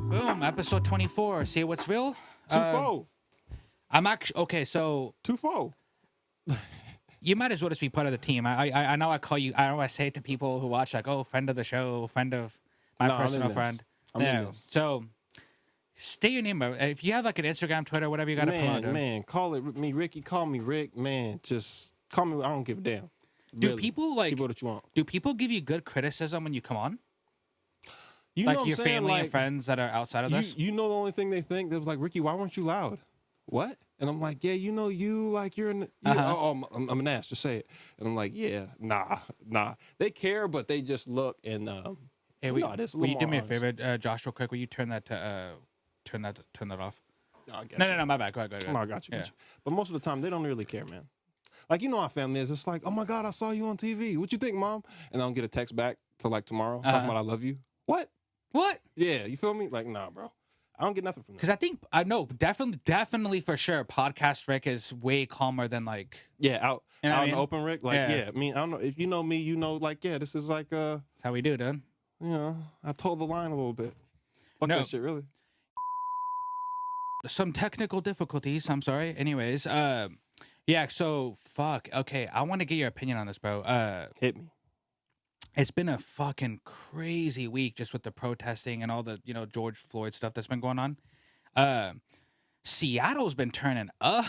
Boom, episode 24. See what's real? Twofold. I'm actually okay. So Twofold. you might as well just be part of the team. I know I call you. I know I say it to people who watch, like, oh, friend of the show, friend of my personal friend. I'm in this. So state your name, bro. If you have like an Instagram, Twitter, whatever you got to promote. Man, call it me, Ricky. Call me Rick. Man, just call me. I don't give a damn. Do Really. people like? People that you want. Do people give you good criticism when you come on? You Like know what your I'm saying? family Like, and friends that are outside of this? You know the only thing they think, they was like, Ricky, why weren't you loud? What? And I'm like, yeah, you know, you like you're in. I'm an ass. Just say it. And I'm like, yeah, nah. They care, but they just look and. Hey, will you do me a favor, Josh, real quick? Will you turn that off? No, my bad. Go ahead. No, I got you. But most of the time, they don't really care, man. Like, you know how family is. It's like, oh my God, I saw you on TV. What you think, Mom? And I don't get a text back till like tomorrow talking about I love you. What? Yeah, you feel me? Like, nah, bro. I don't get nothing from that. Because I know definitely for sure, podcast Rick is way calmer than like out in the open, Rick. Like, yeah. I mean, I don't know if you know me. You know, like, yeah, this is like that's how we do, dude. You know, I told the line a little bit. Fuck that shit, really. Some technical difficulties. I'm sorry. Anyways, yeah. So fuck. Okay, I want to get your opinion on this, bro. Hit me. It's been a fucking crazy week just with the protesting and all the, George Floyd stuff that's been going on. Seattle's been turning up,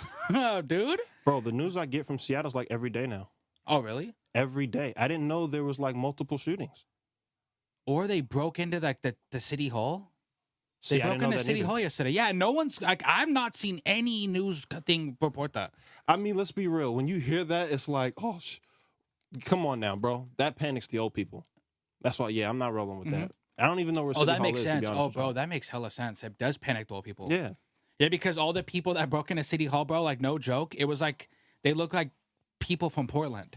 dude. Bro, the news I get from Seattle's like every day now. Oh, really? Every day. I didn't know there was like multiple shootings. Or they broke into like the city hall. They broke into City Hall yesterday. Yeah, no one's like, I've not seen any news thing report that. I mean, let's be real. When you hear that, it's like, oh, come on now, bro. That panics the old people. That's why, I'm not rolling with that. I don't even know where City Hall is. Oh, that makes sense. To be honest with bro, that makes hella sense. It does panic the old people. Yeah. Yeah, because all the people that broke into City Hall, bro, like, no joke, it was like, they look like people from Portland.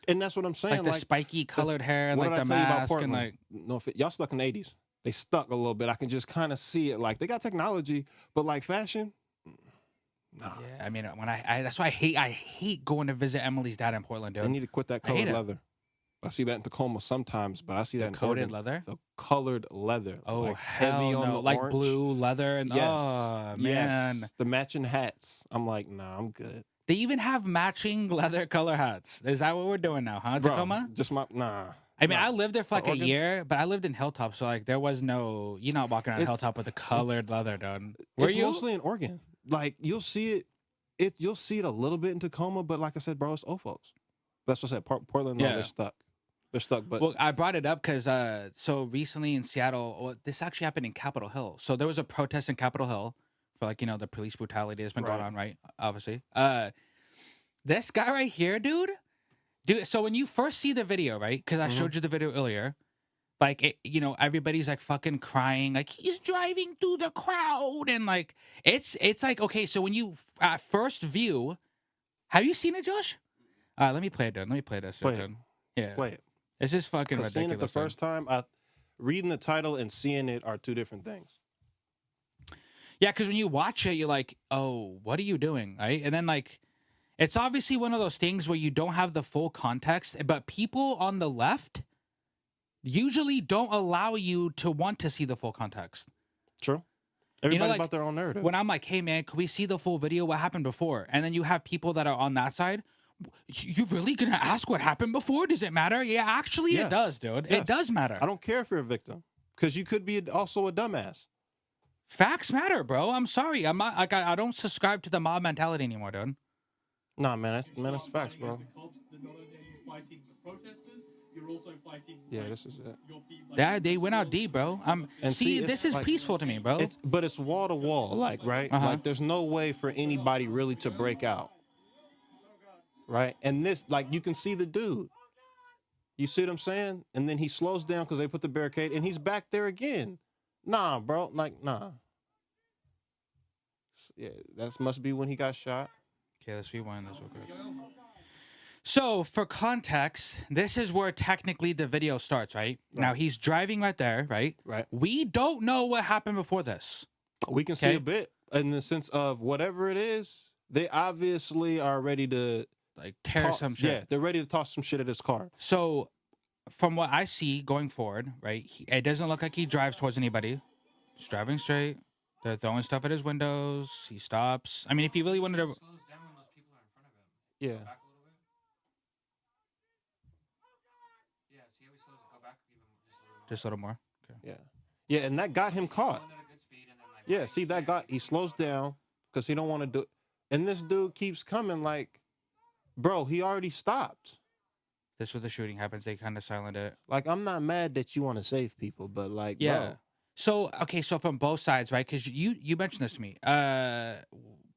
And that's what I'm saying. Like the spiky colored hair and like the mask and like. No, y'all stuck in the 80s. They stuck a little bit. I can just kind of see it. Like, they got technology, but like fashion, nah. Yeah, I mean, when that's why I hate going to visit Emily's dad in Portland, dude. They need to quit that colored leather. I see that in Tacoma sometimes, but I see that in coated leather. The colored leather. Oh, like heavy on the like orange. Blue leather and yes, oh, man. Yes. The matching hats. I'm like, nah, I'm good. They even have matching leather color hats. Is that what we're doing now, huh, Tacoma? Bro, nah. I mean, I lived there for like a year, but I lived in Hilltop, so like there was no, you're not walking around Hilltop with a colored leather, dude. It's mostly in Oregon. Like you'll see it. You'll see it a little bit in Tacoma, but like I said, bro, it's old folks. That's what I said. Portland, no, they're stuck. They're stuck. But well, I brought it up because so recently in Seattle, this actually happened in Capitol Hill. So there was a protest in Capitol Hill for like the police brutality that's been going on, right? Obviously, this guy right here, dude. So when you first see the video, right? Because I showed you the video earlier, like everybody's like fucking crying, like he's driving through the crowd, and like it's like okay. So when you at first view, have you seen it, Josh? Let me play it, dude. Let me play this, dude. Yeah, play it. It's just fucking ridiculous. Seeing it the first time, reading the title and seeing it are two different things. Yeah, because when you watch it, you're like, oh, what are you doing, right? And then like. It's obviously one of those things where you don't have the full context, but people on the left usually don't allow you to want to see the full context. True. Everybody's about their own narrative. When I'm like, hey, man, can we see the full video? What happened before? And then you have people that are on that side. You really going to ask what happened before? Does it matter? Yeah, actually, it does, dude. Yes. It does matter. I don't care if you're a victim because you could be also a dumbass. Facts matter, bro. I'm sorry. I'm not, like, I don't subscribe to the mob mentality anymore, dude. Nah, man, that's facts, bro. Yeah, this is it. They went out deep, bro. See, this is like, peaceful to me, bro. But it's wall to wall, like, right? Like, there's no way for anybody really to break out, right? And this, like, you can see the dude. You see what I'm saying? And then he slows down because they put the barricade, and he's back there again. Nah, bro, like, nah. Yeah, that must be when he got shot. Okay, let's rewind this real quick. So, for context, this is where technically the video starts, right? Now, he's driving right there, right? Right. We don't know what happened before this. We can see a bit in the sense of whatever it is, they obviously are ready to like tear some shit. Yeah, they're ready to toss some shit at his car. So, from what I see going forward, right, it doesn't look like he drives towards anybody. He's driving straight. They're throwing stuff at his windows. He stops. I mean, if he really wanted to... Slows down when those people are in front of him. Yeah. Go back a little bit. Yeah, see how he slows it? Go back even just a little more. Just a little more. Okay. Yeah. Yeah, and that got him caught. Going at a good speed and then, like, Yeah, see, he slows down because he don't want to do it. And this dude keeps coming like, bro, he already stopped. This is where the shooting happens. They kind of silent it. Like, I'm not mad that you want to save people, but like, Yeah. bro. So, okay, so from both sides, right? Because you mentioned this to me.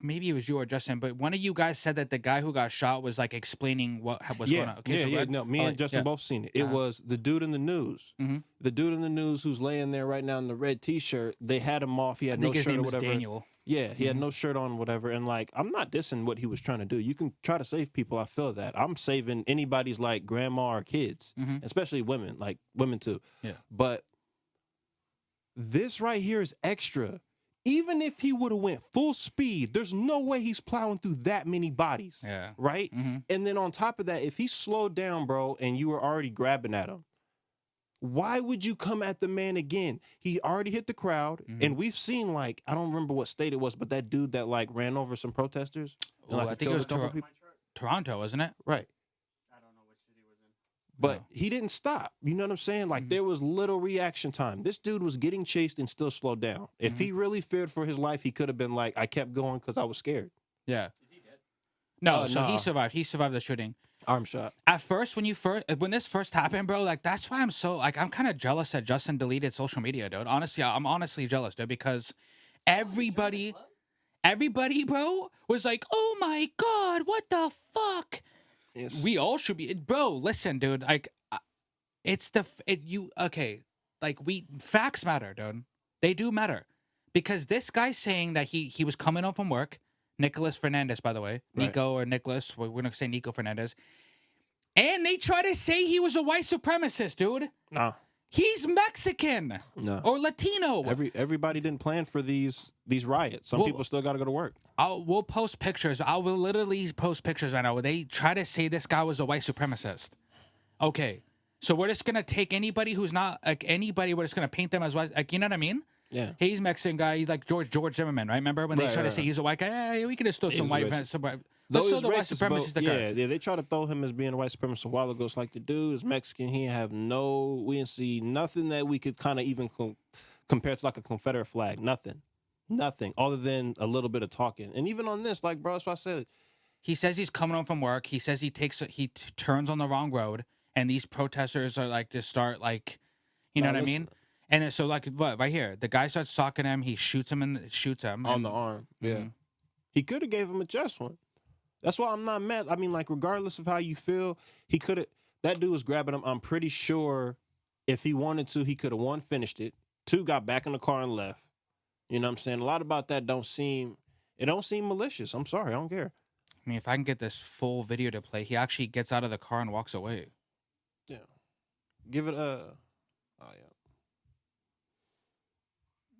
Maybe it was you or Justin, but one of you guys said that the guy who got shot was like explaining what was going on. Okay, yeah, so no, me and Justin both seen it. It was the dude in the news. Mhm. The dude in the news who's laying there right now in the red T-shirt. They had him off. He had no shirt or whatever. Daniel. Yeah, he had no shirt on, whatever. And like, I'm not dissing what he was trying to do. You can try to save people. I feel that. I'm saving anybody's like grandma or kids, especially women, like women too. Yeah. But this right here is extra. Even if he would have went full speed, there's no way he's plowing through that many bodies. Yeah. Right? Mhm. And then on top of that, if he slowed down, bro, and you were already grabbing at him, why would you come at the man again? He already hit the crowd, and we've seen, like, I don't remember what state it was, but that dude that like ran over some protesters. And, like, I think it was killed a couple people. Toronto, wasn't it? Right. I don't know which city it was in. But he didn't stop. You know what I'm saying? Like, there was little reaction time. This dude was getting chased and still slowed down. If he really feared for his life, he could have been like, I kept going because I was scared. Yeah. Is he dead? No, so nah. he survived. He survived the shooting. Arm shot. At first, when this first happened, bro, like that's why I'm so like I'm kind of jealous that Justin deleted social media, dude. Honestly, I'm honestly jealous, dude, because everybody, bro, was like, "Oh my god, what the fuck?" Yes. We all should be, bro. Listen, dude, like, okay, like facts matter, dude. They do matter because this guy's saying that he was coming home from work. Nikolas Fernandez, by the way. Right. Nico or Nicholas. We're going to say Nico Fernandez. And they try to say he was a white supremacist, dude. Nah. He's Mexican. No. Or Latino. Everybody didn't plan for these riots. Some people still got to go to work. We'll post pictures. I will literally post pictures right now where they try to say this guy was a white supremacist. Okay. So we're just going to take anybody who's not like anybody. We're just going to paint them as white. Like, you know what I mean? Yeah. He's Mexican guy. He's like George Zimmerman, right? Remember when they tried to say he's a white guy? Hey, we can just throw some white. Let's throw the white supremacist. Yeah, they try to throw him as being a white supremacist a while ago. It's like the dude is Mexican. We didn't see nothing that we could kind of even compare to like a Confederate flag. Nothing, other than a little bit of talking. And even on this, like, bro, that's what I said. He says he's coming home from work. He says he turns on the wrong road, and these protesters are like just start like, you know what I mean? And then, so like what right here, the guy starts socking him. He shoots him On the arm. Yeah, he could have gave him a just one. That's why I'm not mad. I mean, like, regardless of how you feel, he could have. That dude was grabbing him. I'm pretty sure if he wanted to, he could have, one, finished it, two, got back in the car and left. You know what I'm saying? A lot about that don't seem malicious. I'm sorry, I don't care. I mean, if I can get this full video to play, he actually gets out of the car and walks away. Yeah, give it a. Oh yeah.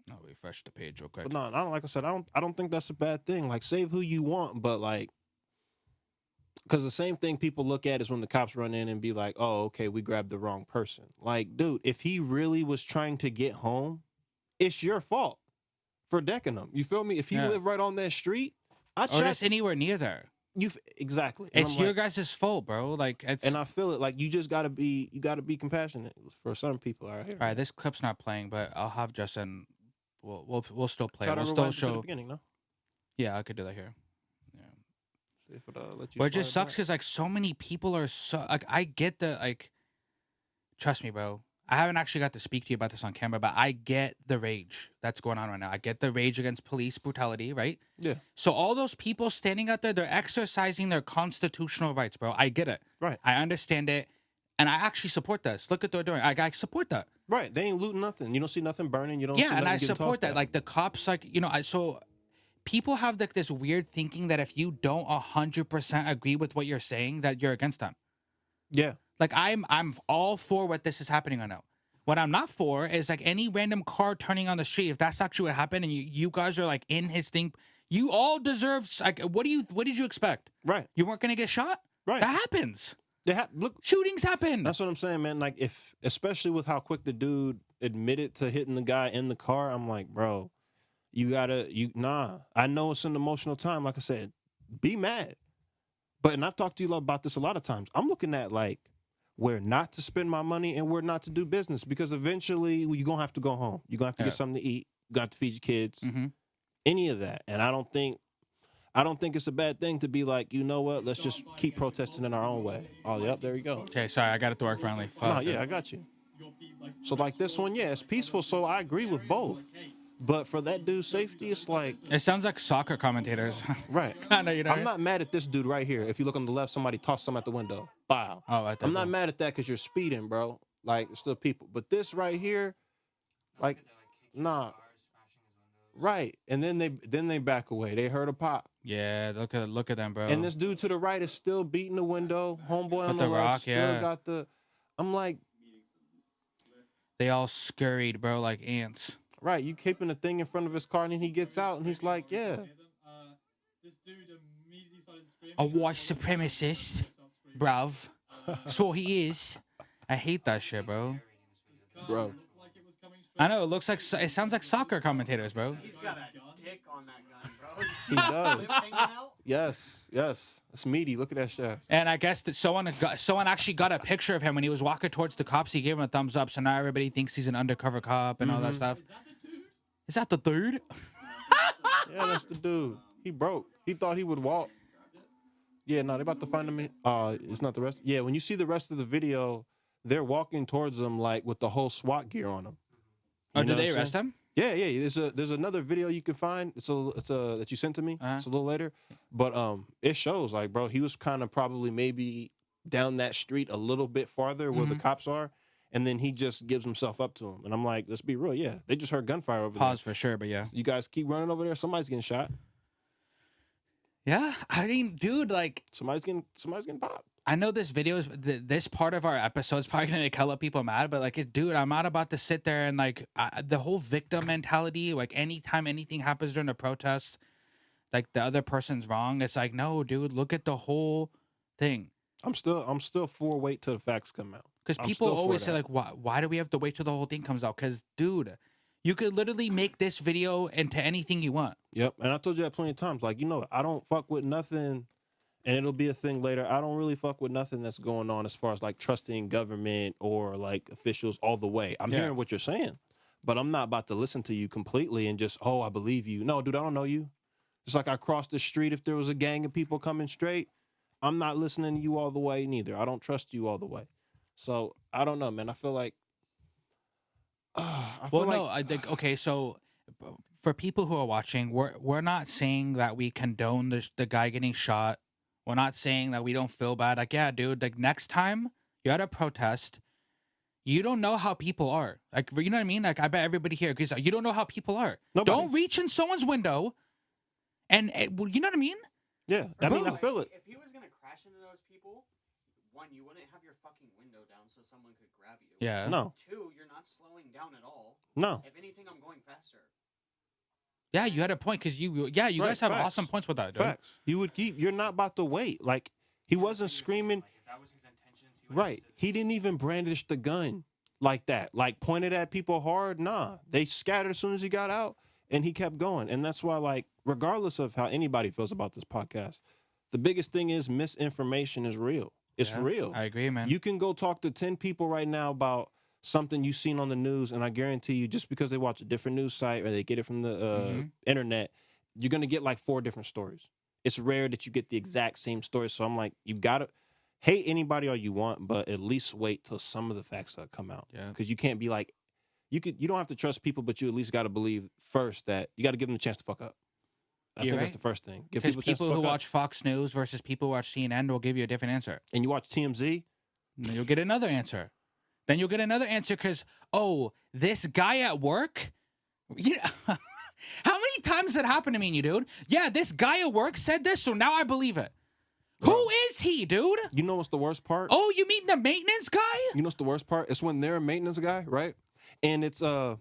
I'll refresh the page real quick. But no, like I said, I don't think that's a bad thing. Like, save who you want, but like, because the same thing people look at is when the cops run in and be like, "Oh, okay, we grabbed the wrong person." Like, dude, if he really was trying to get home, it's your fault for decking him. You feel me? If he lived right on that street, or just anywhere near there. Exactly. And it's your guys' fault, bro. Like, it's. And I feel it. Like, you just gotta be compassionate for some people. All right, this clip's not playing, but I'll have Justin. We'll still play. We'll still show. To the beginning, no? Yeah, I could do that here. Yeah. See if it, let you but it just sucks because like so many people are so like I get the like. Trust me, bro. I haven't actually got to speak to you about this on camera, but I get the rage that's going on right now. I get the rage against police brutality, right? Yeah. So all those people standing out there, they're exercising their constitutional rights, bro. I get it. Right. I understand it. And I actually support this. Look at what they're doing. I support that. Right. They ain't looting nothing. You don't see nothing burning. You don't see nothing and I getting support that. out. Like the cops, like, you know, so people have like this weird thinking that if you don't 100% agree with what you're saying, that you're against them. Yeah. Like I'm all for what this is happening right now. What I'm not for is like any random car turning on the street. If that's actually what happened and you guys are like in his thing, You all deserve. Like, what did you expect? Right. You weren't gonna get shot. Right. That happens. Look, Shootings happen. that's what I'm saying, man. Like, especially with how quick the dude admitted to hitting the guy in the car, I'm like, bro, nah. I know it's an emotional time. Like I said, be mad. And I've talked to you about this a lot of times. I'm looking at like where not to spend my money and where not to do business, because eventually you're gonna have to go home. You're gonna have to get something to eat. You're gonna have to feed your kids. Mm-hmm. Any of that. And I don't think it's a bad thing to be like, you know what, let's just keep protesting in our own way. Oh, yep, there you go. Okay, sorry, I got it to work finally. No, yeah, I got you. So like this one, yeah, it's peaceful. So I agree with both. But for that dude's safety, it's like... It sounds like soccer commentators. Right. Kinda, you know. I'm not mad at this dude right here. If you look on the left, somebody tossed some at the window. Bow. Oh, I'm not mad at that because you're speeding, bro. Like, it's still people. But this right here, like, nah. Right. And then they back away. They heard a pop. Yeah, look at them, bro. And this dude to the right is still beating the window. Homeboy on the left rock, still got the... I'm like... They all scurried, bro, like ants. Right, you keeping the thing in front of his car, and then he gets out, and he's like, yeah. A white supremacist, bruv. That's what he is. I hate that shit, bro. Bro. I know, it sounds like soccer commentators, bro. He's got a dick on that gun, bro. He does. Yes. It's meaty. Look at that shaft. And I guess that someone actually got a picture of him when he was walking towards the cops. He gave him a thumbs up, so now everybody thinks he's an undercover cop and all that stuff. Is that the dude? Yeah, that's the dude. He broke. He thought he would walk. Yeah, no, they're about to find him. It's not the rest. Yeah, when you see the rest of the video, they're walking towards him like with the whole SWAT gear on them. Oh, did they arrest him? Yeah. There's another video you can find. It's that you sent to me. It's a little later, but it shows like, bro, he was kind of probably maybe down that street a little bit farther where the cops are, and then he just gives himself up to him. And I'm like, let's be real, yeah, they just heard gunfire over there. Pause for sure, but yeah. You guys keep running over there. Somebody's getting shot. Yeah, I mean, dude, like somebody's getting popped. I know this video is this part of our episode is probably gonna make hella people mad, but like, dude, I'm not about to sit there and like the whole victim mentality. Like, anytime anything happens during a protest, like the other person's wrong. It's like, no, dude, look at the whole thing. I'm still for wait till the facts come out. Because people always say like, why do we have to wait till the whole thing comes out? Because, dude, you could literally make this video into anything you want. Yep, and I told you that plenty of times. Like, I don't fuck with nothing. And it'll be a thing later. I don't really fuck with nothing that's going on as far as like trusting government or like officials all the way. I'm hearing what you're saying, but I'm not about to listen to you completely and just, I believe you. No, dude, I don't know you. Just like I crossed the street, if there was a gang of people coming straight, I'm not listening to you all the way neither. I don't trust you all the way. So I don't know, man. I feel like, I think, okay, so for people who are watching, we're not saying that we condone the guy getting shot. We're not saying that we don't feel bad. Like, yeah, dude, like next time you're at a protest, you don't know how people are. Like, you know what I mean? Like, I bet everybody here agrees. You don't know how people are. Nobody. Don't reach in someone's window. And you know what I mean? Yeah, I mean, I feel it. If he was going to crash into those people, one, you wouldn't have your fucking window down so someone could grab you. Yeah. No. Two, you're not slowing down at all. No. If anything, I'm going faster. Yeah, you had a point because you guys have awesome points with that, dude. Facts. You're not about to wait. Like, he wasn't screaming. Like, if that was his intentions, Right. He didn't even brandish the gun like that. Like, pointed at people hard. Nah. They scattered as soon as he got out, and he kept going. And that's why, like, regardless of how anybody feels about this podcast, the biggest thing is misinformation is real. It's real. I agree, man. You can go talk to 10 people right now about something you've seen on the news, and I guarantee you, just because they watch a different news site or they get it from the internet, you're going to get like 4 different stories. It's rare that you get the exact same story. So I'm like, you got to hate anybody all you want, but at least wait till some of the facts come out. Yeah. Because you can't be like, you don't have to trust people, but you at least got to believe first that you got to give them a chance to fuck up. I think that's the first thing. Give because people who watch Fox News versus people who watch CNN will give you a different answer. And you watch TMZ, you'll get another answer. Then you'll get another answer because, this guy at work, how many times that happened to me and you, dude? Yeah, this guy at work said this, so now I believe it. Bro, who is he, dude? You know what's the worst part? Oh, you mean the maintenance guy? You know what's the worst part? It's when they're a maintenance guy, right? And it's so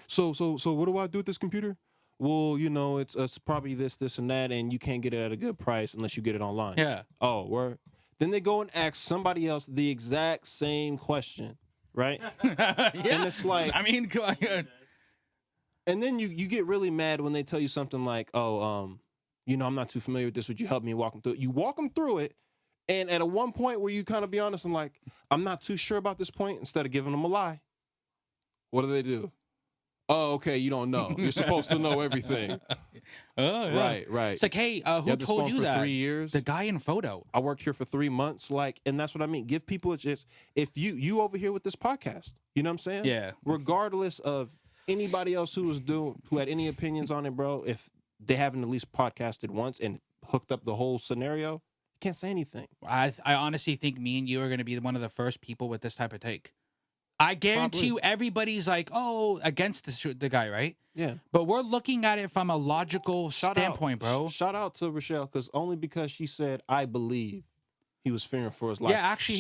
what do I do with this computer? well, you know, it's probably this, and that, and you can't get it at a good price unless you get it online. Yeah. Oh, word. Then they go and ask somebody else the exact same question, right? Yeah. And it's like, I mean, go on. and then you get really mad when they tell you something like, oh, you know, I'm not too familiar with this. Would you help me walk them through it? You walk them through it, and at a one point where you kind of be honest and like, I'm not too sure about this point, instead of giving them a lie, what do? Oh, okay, you don't know. You're supposed to know everything. Oh, yeah. Right. It's like, hey, who had this told phone you for that? 3 years. The guy in photo. I worked here for 3 months, like, and that's what I mean. Give people a chance. If you over here with this podcast, you know what I'm saying? Yeah. Regardless of anybody else who had any opinions on it, bro, if they haven't at least podcasted once and hooked up the whole scenario, you can't say anything. I honestly think me and you are going to be one of the first people with this type of take. I guarantee you everybody's like, oh, against the guy, right? Yeah. But we're looking at it from a logical standpoint, bro. Shout out to Rochelle, because she said, I believe he was fearing for his life. Yeah, actually,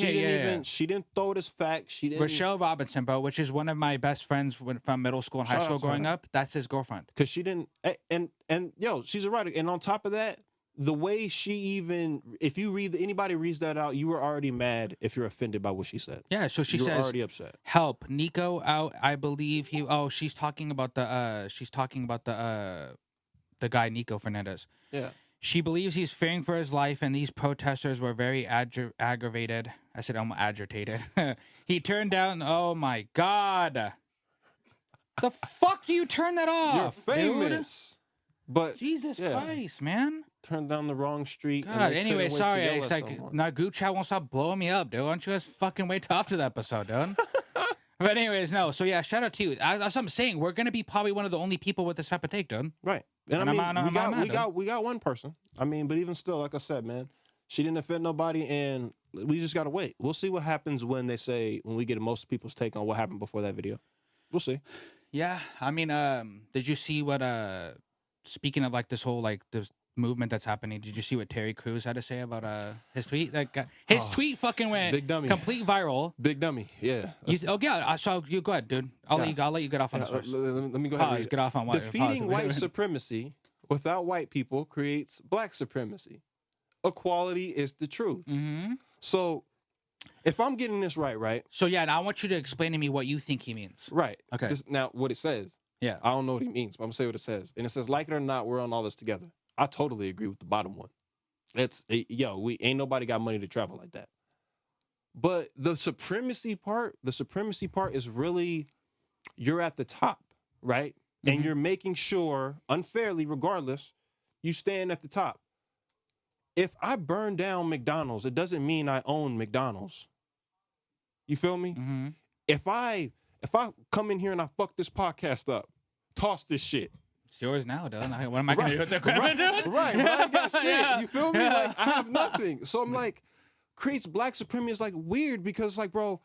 she didn't throw it as fact. She didn't. Rochelle Robinson, bro, which is one of my best friends from middle school and high school growing up. That's his girlfriend. Because she didn't, and yo, she's a writer. And on top of that, the way she even, if you anybody reads that out, you were already mad if you're offended by what she said. Yeah, so she you were says, already upset. Help, Nico out. I believe he. Oh, she's talking about the guy Nikolas Fernandez. Yeah. She believes he's fearing for his life, and these protesters were very aggravated. I said, almost agitated. He turned down. Oh my God. The fuck do you turn that off? You're famous. Dude? But Jesus Christ, man. Turned down the wrong street. God, anyway, sorry. It's like, now group chat won't stop blowing me up, dude. Why don't you guys fucking wait till after the episode, dude? But anyways, no. So yeah, shout out to you. That's what I'm saying. We're gonna be probably one of the only people with this type of take, dude. Right. And we got one person. I mean, but even still, like I said, man, she didn't offend nobody, and we just gotta wait. We'll see what happens when we get most people's take on what happened before that video. We'll see. Yeah, I mean, did you see what? Speaking of like this whole like this movement that's happening, did you see what Terry Crews had to say about his tweet? His tweet fucking went big dummy, complete viral. Big dummy, yeah. Yeah, so you go ahead, dude. I'll let you get off on this first. Let me go ahead. Get off on what defeating white supremacy without white people creates black supremacy. Equality is the truth. Mm-hmm. So, if I'm getting this right. So yeah, now I want you to explain to me what you think he means. Right. Okay. Now, what it says. Yeah. I don't know what he means, but I'm gonna say what it says. And it says, like it or not, we're on all this together. I totally agree with the bottom one. We ain't nobody got money to travel like that. But the supremacy part is really, you're at the top, right? Mm-hmm. And you're making sure, unfairly, regardless, you stand at the top. If I burn down McDonald's, it doesn't mean I own McDonald's. You feel me? Mm-hmm. If I come in here and I fuck this podcast up, toss this shit. It's yours now, dude. What am I going to do with the equipment, dude? Right, but I ain't got shit. Yeah. You feel me? Like, I have nothing. So I'm like, creates black supremacy is like weird because like, bro,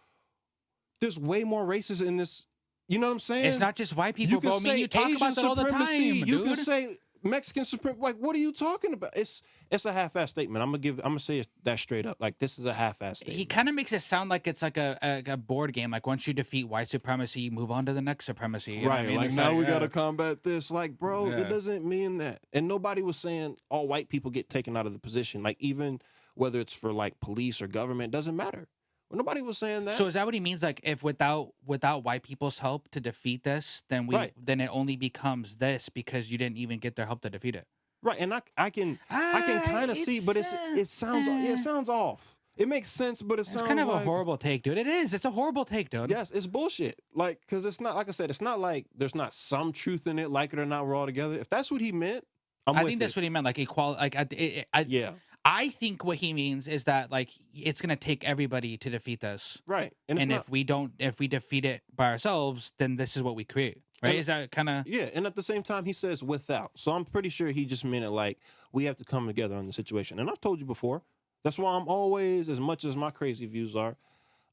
there's way more races in this. You know what I'm saying? It's not just white people, bro. I mean, you talk Asian about that all the time, supremacy. You dude. can say Mexican supremacy. Like, what are you talking about? It's a half-ass statement. I'm gonna say that straight up. Like, this is a half-ass statement. He kind of makes it sound like it's like a board game. Like once you defeat white supremacy, you move on to the next supremacy. You know what I mean? Like It's now we gotta combat this. Like, bro, Yeah. it doesn't mean that. And nobody was saying all white people get taken out of the position. Like even whether it's for like police or government, doesn't matter. Well, nobody was saying that. So is that what he means? Like if without white people's help to defeat this, then then it only becomes this because you didn't even get their help to defeat it. Right, and I can kind of see, but it sounds off. It makes sense, but it's kind of a horrible take, dude. It is. It's a horrible take, dude. Yes, it's bullshit. Like, because it's not, like I said, it's not like there's not some truth in it. Like it or not, we're all together. If that's what he meant, I think that's what he meant. Like equality. Like yeah. I think what he means is that like it's gonna take everybody to defeat this, right? And if we defeat it by ourselves, then this is what we create, right? Is that kind of And at the same time, he says without. So I'm pretty sure he just meant it like we have to come together on the situation. And I've told you before, that's why I'm always, as much as my crazy views are,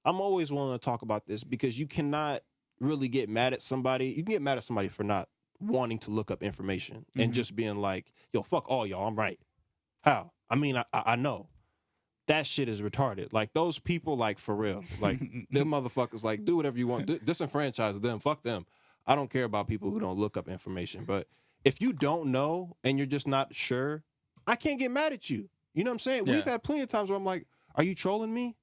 I'm always willing to talk about this because you cannot really get mad at somebody. You can get mad at somebody for not wanting to look up information and just being like, yo, fuck all y'all, I'm right. How? I mean, I know. That shit is retarded. Like, those people, like, for real. Like, them motherfuckers, like, do whatever you want. Disenfranchise them. Fuck them. I don't care about people who don't look up information. But if you don't know and you're just not sure, I can't get mad at you. You know what I'm saying? We've had plenty of times where I'm like, are you trolling me?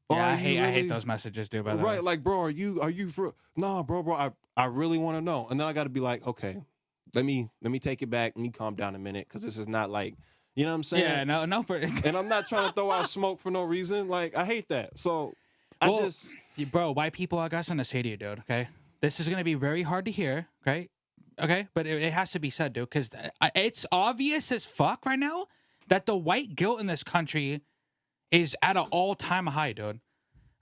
Or Yeah, are I you hate those messages, dude. By the way, right, like, bro, are you for? Nah, bro, I really want to know, and then I got to be like, okay, let me take it back. Let me calm down a minute, because this is not like, you know what I'm saying? Yeah, no, for And I'm not trying to throw out smoke for no reason. Like, I hate that. So bro, white people, I got something to say to you, dude. Okay, this is gonna be very hard to hear. Okay, but it has to be said, dude, because it's obvious as fuck right now that the white guilt in this country is at an all-time high, dude.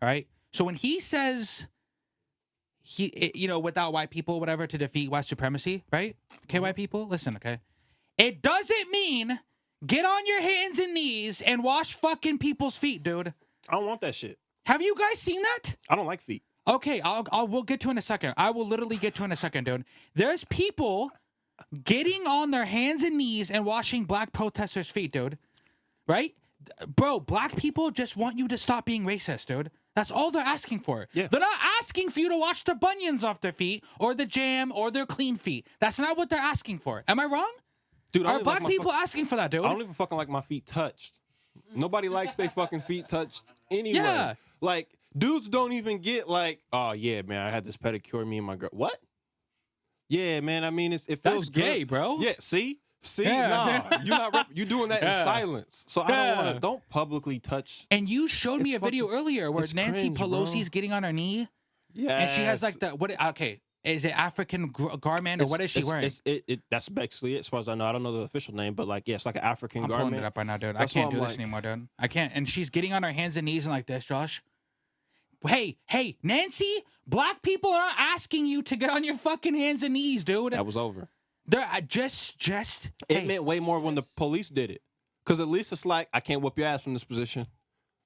All right, so when he says without white people, whatever, to defeat white supremacy, right? Okay, white people, listen, okay, it doesn't mean get on your hands and knees and wash fucking people's feet, dude. I don't want that shit. Have you guys seen that? I don't like feet. Okay, we'll get to it in a second. I will literally get to it in a second, dude. There's people getting on their hands and knees and washing black protesters' feet, dude. Right? Bro, black people just want you to stop being racist, dude. That's all they're asking for. Yeah. They're not asking for you to wash the bunions off their feet or the jam or their clean feet. That's not what they're asking for. Am I wrong? Dude, Are black people asking for that, dude? I don't even fucking like my feet touched. Nobody likes their fucking feet touched anyway. Yeah. Like, dudes don't even get like, oh yeah, man, I had this pedicure, me and my girl. What? Yeah, man. I mean, it feels That's good. gay, bro. Yeah. See, Yeah. nah, you're not. You doing that in silence. So I don't publicly touch. And you showed me a It's video fucking- earlier where it's Nancy cringe, Pelosi's bro. getting on her knee. Yeah. And she has like the okay, is it African garment or what is she wearing? That's basically it, as far as I know. I don't know the official name, but like, yeah, it's like an African I'm garment. pulling it up right now, dude. That's I can't what do I'm this like. anymore, dude. I can't. And she's getting on her hands and knees and like this, Josh. Hey, Nancy, black people are asking you to get on your fucking hands and knees, dude. That was over. They're just. It hey, meant way more when the police did it. Because at least it's like, I can't whoop your ass from this position.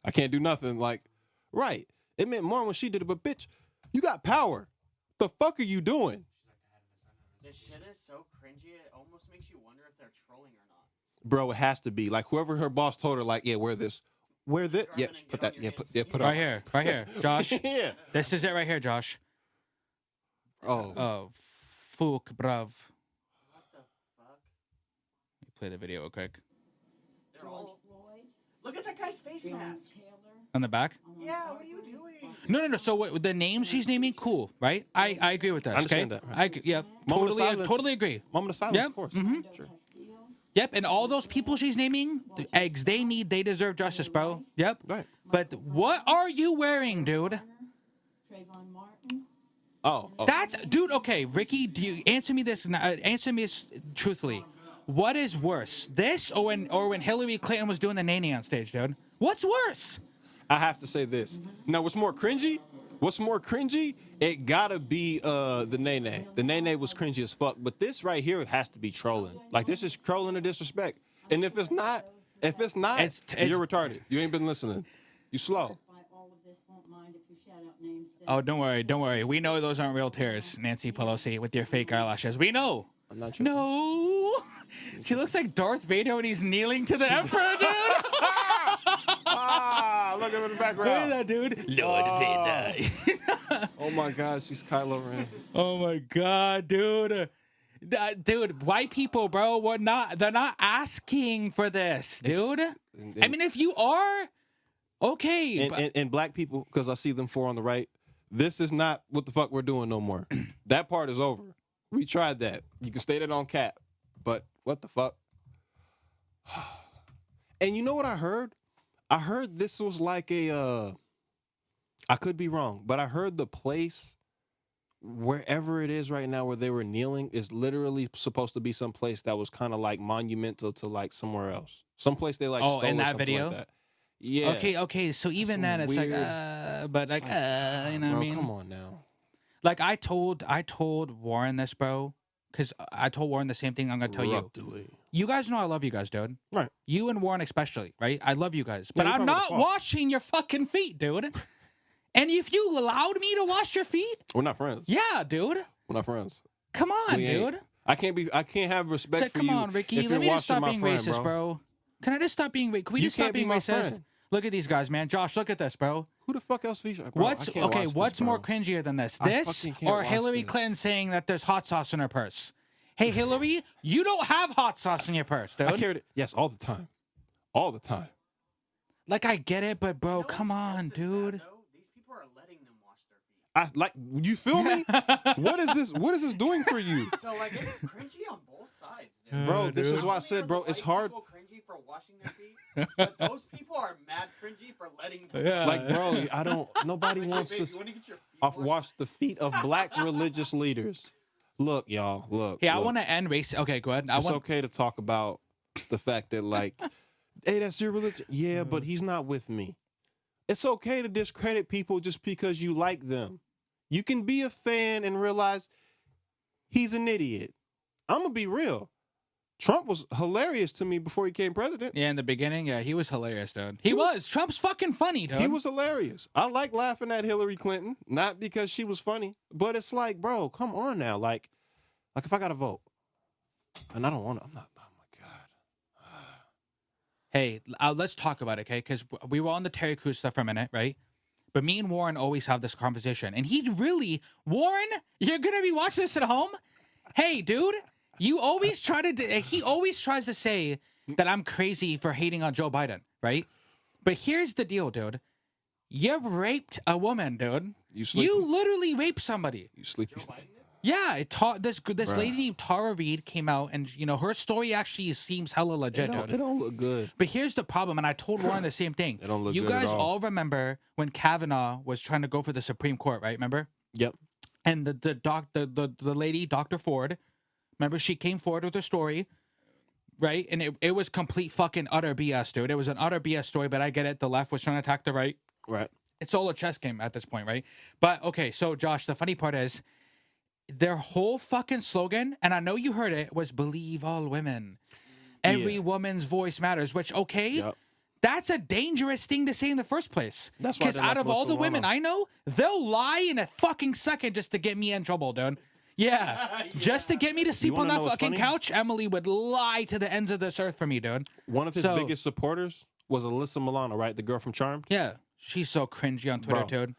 I can't do nothing. Like, right. It meant more when she did it. But bitch, you got power. The fuck are you doing? This shit is so cringy, it almost makes you wonder if they're trolling or not. Bro, it has to be. Like, whoever her boss told her, like, yeah, wear this. Wear this. Yeah, put that. Yeah, put it right on. here, Josh. Yeah. This is it right here, Josh. Oh. Fook, bruv. What the fuck? Let me play the video real quick. They're all... Look at that guy's face mask. On the back? Yeah, what are you doing? No. So what, the names she's naming, cool, right? I agree with that. I understand okay? that, right? Yeah, Moment of totally, silence. totally agree. Moment of silence, Yep. of course. Sure. Yep, and all those people she's naming, the eggs, they deserve justice, bro. Yep. Right. But what are you wearing, dude? Trayvon Martin. Oh. That's, dude, okay, Ricky, do you answer me this truthfully. What is worse, this or when Hillary Clinton was doing the nanny on stage, dude? What's worse? I have to say this. Now, what's more cringy? It gotta be the nene. The nene was cringy as fuck. But this right here has to be trolling. Like, this is trolling and disrespect. And if it's not, It's- you're retarded. You ain't been listening. You slow. By all of this, won't mind if you shout out names. Oh, don't worry. We know those aren't real tears, Nancy Pelosi, with your fake eyelashes. We know. I'm not sure. No. She looks like Darth Vader when he's kneeling to the Emperor, dude. Look at her in the Look background. at that, dude. Lord Vader. Oh my God, she's Kylo Ren. Oh my God, dude. Dude, white people, bro, they're not asking for this, dude. I mean, if you are, okay. And black people, because I see them four on the right, this is not what the fuck we're doing no more. That part is over. We tried that. You can stay that on cap. But what the fuck? And you know what I heard? I heard this was like a, I could be wrong, but I heard the place, wherever it is right now where they were kneeling, is literally supposed to be some place that was kind of like monumental to like somewhere else. Some place they like stole in or that something video? like that. Yeah. Okay. So even some then, it's like, weird- but like, you know what I Bro, mean? come on now. Like I told Warren this, bro, because I told Warren the same thing. I'm gonna tell you. Abruptly. You guys know I love you guys, dude. Right. You and Warren especially, right? I love you guys, but you're I'm probably the not fault. washing your fucking feet, dude. And if you allowed me to wash your feet, We're not friends. yeah, dude. We're not friends. Come on, We ain't. dude. I can't have respect Say, for come you. on, Ricky. if Let you're me just washing stop my being friend, racist, bro. Can I just stop being? Can we You just stop can't be being my racist? friend. Look at these guys, man. Josh, look at this, bro. Who the fuck else feature? Bro, What's I can't okay? watch What's this, more bro. cringier than this? I This fucking can't or watch Hillary this. Clinton saying that there's hot sauce in her purse? Hey, Hillary, you don't have hot sauce in your purse, dude. I carried it. Yes, all the time. All the time. Like, I get it, but bro, You know come what's on, just as bad, dude. though? These people are letting them wash their feet. I like you feel me? What is this doing for you? So like it's cringy on both sides, dude. Bro, this dude. is why I Not only said, are bro, the it's white hard. people cringy for washing their feet, but those people are mad cringy for letting them. Yeah. Like, bro, I don't. Nobody Like, wants hey, babe, you to wanna get your feet off washed? wash the feet of black religious leaders. Look, y'all. Look. Hey, I look. want to end race. Okay, go ahead. It's okay to talk about the fact that, like, hey, that's your religion. Yeah, but he's not with me. It's okay to discredit people just because you like them. You can be a fan and realize he's an idiot. I'm going to be real. Trump was hilarious to me before he became president. Yeah, in the beginning, yeah, he was hilarious, dude. He was. Trump's fucking funny, dude. He was hilarious. I like laughing at Hillary Clinton, not because she was funny, but it's like, bro, come on now. Like if I got to vote, and I don't want to, I'm not, oh my God. Hey, let's talk about it, okay? Because we were on the Terry Crews stuff for a minute, right? But me and Warren always have this conversation. And he really, Warren, you're going to be watching this at home? Hey, dude, you always try to, he always tries to say that I'm crazy for hating on Joe Biden, right? But here's the deal, dude. You raped a woman, dude. You literally raped somebody. You sleepy. Yeah, this lady named Tara Reid came out, and you know her story actually seems hella legit, dude. It don't look good. But here's the problem, and I told Warren the same thing. It don't look you good at guys all. remember when Kavanaugh was trying to go for the Supreme Court, right? Remember? Yep. And the lady, Dr. Ford, remember she came forward with her story, right? And it was complete fucking utter BS, dude. It was an utter BS story, but I get it. The left was trying to attack the right. Right. It's all a chess game at this point, right? But okay, so Josh, the funny part is their whole fucking slogan, and I know you heard it, was believe all women. Every woman's voice matters, which, okay, Yep. that's a dangerous thing to say in the first place. That's why Because they out left of all the Wilson women Rama. I know, they'll lie in a fucking second just to get me in trouble, dude. Yeah. Just to get me to sleep on wanna that know what's fucking funny? couch, Emily would lie to the ends of this earth for me, dude. One of his So- biggest supporters was Alyssa Milano, right? The girl from Charmed. Yeah. She's so cringy on Twitter, Bro, dude. It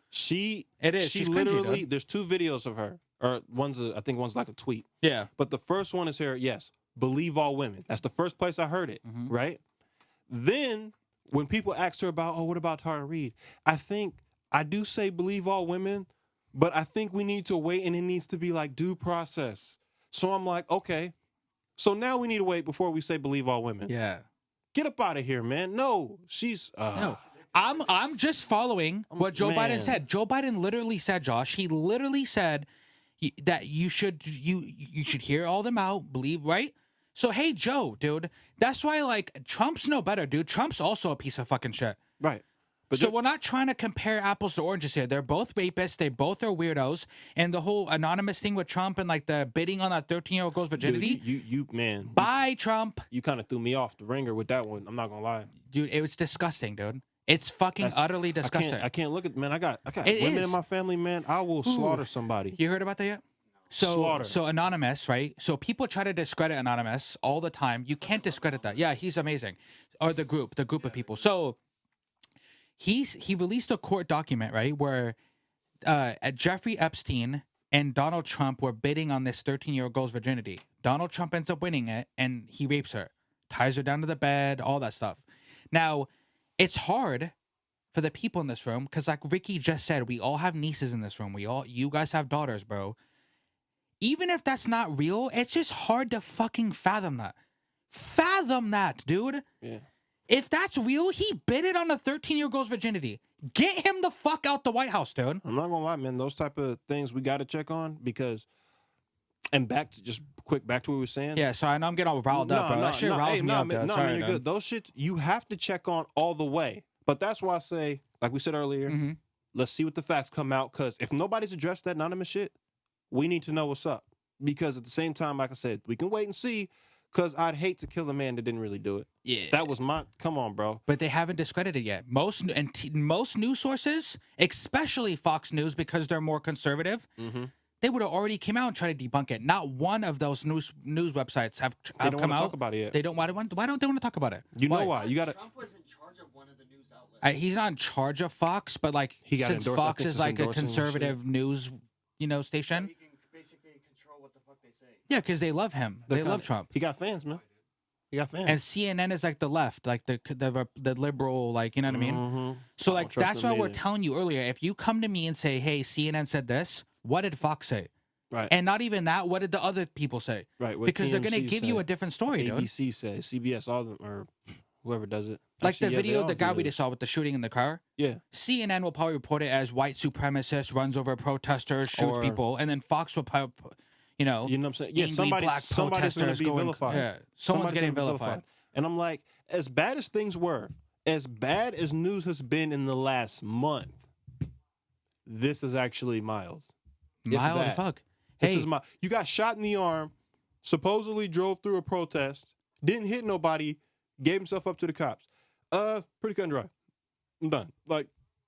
is. She She's cringy, literally. dude. There's 2 videos of her, or I think one's like a tweet. Yeah. But the first one is her. Yes, believe all women. That's the first place I heard it. Mhm. Right. Then when people asked her about, oh, what about Tara Reid? I do say believe all women, but I think we need to wait, and it needs to be like due process. So I'm like, okay. So now we need to wait before we say believe all women. Yeah. Get up out of here, man. No, she's. No. I'm just following what Joe Biden Man. said. Joe Biden literally said, Josh, he literally said that you should hear all them out, believe, right? So hey, Joe, dude, that's why like Trump's no better, dude. Trump's also a piece of fucking shit. Right. But So we're not trying to compare apples to oranges here. They're both rapists. They both are weirdos. And the whole anonymous thing with Trump and like the bidding on that 13-year-old girl's virginity. you man. Bye, Trump. You kind of threw me off the ringer with that one. I'm not gonna lie. Dude, it was disgusting, dude. It's fucking utterly disgusting. I can't look at, man. I got It women is. in my family, man. I will slaughter somebody. You heard about that yet? Slaughter. So Anonymous, right? So people try to discredit Anonymous all the time. You can't discredit that. Yeah, he's amazing. Or the group of people. So he released a court document, right, where Jeffrey Epstein and Donald Trump were bidding on this 13-year-old girl's virginity. Donald Trump ends up winning it, and he rapes her, ties her down to the bed, all that stuff. Now, it's hard for the people in this room because, like Rickey just said, we all have nieces in this room. You guys have daughters, bro. Even if that's not real, it's just hard to fucking fathom that. Fathom that, dude. Yeah. If that's real, he bidded on a 13-year-old girl's virginity. Get him the fuck out the White House, dude. I'm not gonna lie, man. Those type of things we got to check on because. And back to what we were saying. Yeah, sorry, I know I'm getting all riled up, bro. That shit riles me up, dude. No, Sorry, man, you're dude. good. Those shit you have to check on all the way. But that's why I say, like we said earlier, Mhm. let's see what the facts come out. Because if nobody's addressed that anonymous shit, we need to know what's up. Because at the same time, like I said, we can wait and see. Because I'd hate to kill a man that didn't really do it. Yeah. That was my. Come on, bro. But they haven't discredited yet. Most news sources, especially Fox News, because they're more conservative, Mm-hmm. they would have already came out and tried to debunk it. Not one of those news websites have They don't come want to out. talk about it yet. They don't. Why don't they want to talk about it? You know why? You got to. Trump was in charge of one of the news outlets. He's not in charge of Fox, but like He got since endorsed- I Fox think is it's like a endorsing and shit. conservative news, So station. he can basically control what the fuck they say. Yeah, because they love him. They love Trump. He got fans, man. He got fans. And CNN is like the left, like the liberal, like, you know what I mean? Mm-hmm. So like that's why we're telling you earlier. If you come to me and say, "Hey, CNN said this," what did Fox say? Right. And not even that. What did the other people say? Right. Because they're gonna give you a different story, dude. ABC says, CBS, all of them, or whoever does it. Like Actually, the video, the guy we did. just saw with the shooting in the car. Yeah. CNN will probably report it as white supremacist runs over protesters, shoots people, and then Fox will probably, you know what I'm saying? Yeah, somebody's going to be vilified. Yeah, someone's getting vilified. And I'm like, as bad as things were, as bad as news has been in the last month, this is actually mild. Mild as fuck. This is mild. You got shot in the arm, supposedly drove through a protest, didn't hit nobody, gave himself up to the cops. Pretty cut and dry. I'm done. Like,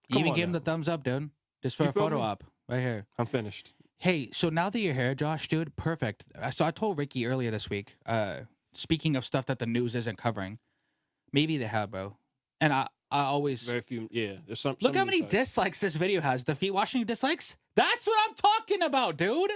you even gave him the thumbs up, dude. Just for a photo op right here. I'm finished. Hey, so now that you're here, Josh, dude, perfect. So I told Rickey earlier this week, speaking of stuff that the news isn't covering, maybe they have, bro. And I always... Very few, yeah. There's some. Look how many dislikes this video has. The feet washing dislikes? That's what I'm talking about, dude.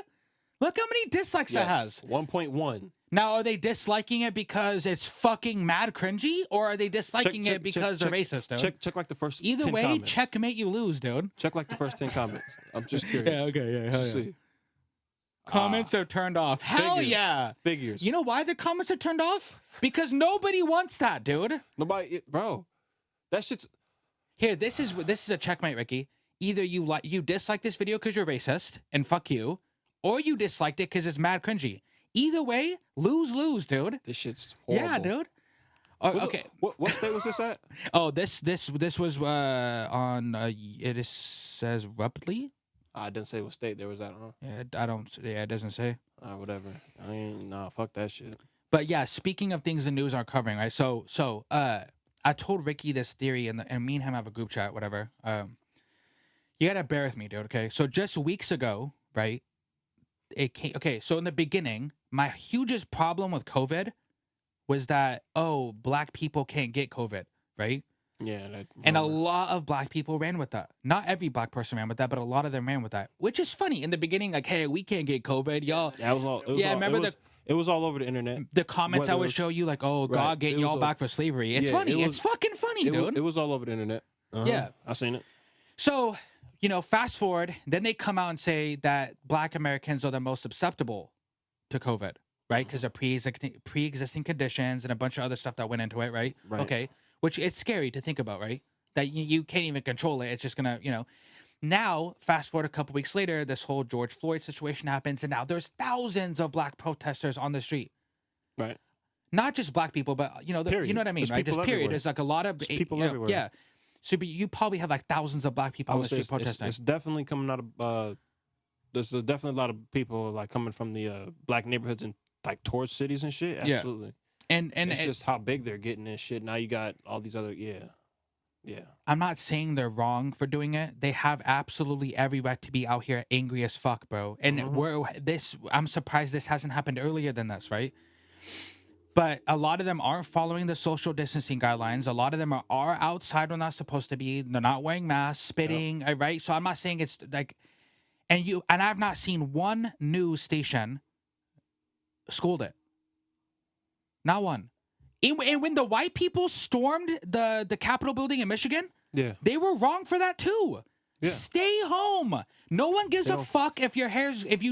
Look how many dislikes it has. 1.1. Now, are they disliking it because it's fucking mad cringy, or are they disliking it because they're racist, dude? Check like the first Either 10 way, comments. checkmate, you lose, dude. Check like the first 10 comments. I'm just curious. Yeah, okay, yeah. Just see. Comments are turned off. Hell figures. yeah. Figures. You know why the comments are turned off? Because nobody wants that, dude. Bro. That shit's... Here, this is a checkmate, Rickey. Either you dislike this video because you're racist, and fuck you, or you disliked it because it's mad cringy. Either way, lose, dude. This shit's horrible. Yeah, dude. Okay. What state was this at? Oh, this was on it says Rupley. I didn't say what state there was at, huh? Yeah, I don't. Yeah, it doesn't say. Whatever. I ain't. Nah, fuck that shit. But yeah, speaking of things the news aren't covering, right? So I told Rickey this theory, and me and him have a group chat, whatever. You gotta bear with me, dude. Okay. So just weeks ago, right? It came. Okay. So in the beginning, my hugest problem with COVID was that black people can't get COVID, right? Yeah. And a lot of black people ran with that. Not every black person ran with that, but a lot of them ran with that, which is funny. In the beginning, like, hey, we can't get COVID, y'all. That was all. It was all over the internet. The comments I would show you, like, God getting y'all back for slavery. It's funny. It's fucking funny, dude. It was all over the internet. Yeah. I seen it. So, fast forward, then they come out and say that black Americans are the most susceptible to COVID, right? Because of pre-existing conditions and a bunch of other stuff that went into it, right? Okay. Which it's scary to think about, right? That you can't even control it. It's just going to, Now, fast forward a couple weeks later, this whole George Floyd situation happens, and now there's thousands of black protesters on the street. Right. Not just black people, but, you know what I mean, There's right? Just period. Everywhere. There's like a lot of people everywhere. Yeah. So you probably have like thousands of black people on the street protesting. It's definitely coming out of, there's definitely a lot of people like coming from the black neighborhoods and like towards cities and shit. Absolutely. Yeah. And it's just how big they're getting and shit. Now you got all these other, yeah. I'm not saying they're wrong for doing it. They have absolutely every right to be out here angry as fuck, bro. And I'm surprised this hasn't happened earlier than this, right? But a lot of them aren't following the social distancing guidelines. A lot of them are outside when they're not supposed to be. They're not wearing masks, spitting, right? So I'm not saying it's like, and I've not seen one news station scold it. Not one. And when the white people stormed the Capitol building in Michigan, they were wrong for that too. Yeah. Stay home. No one gives a fuck if you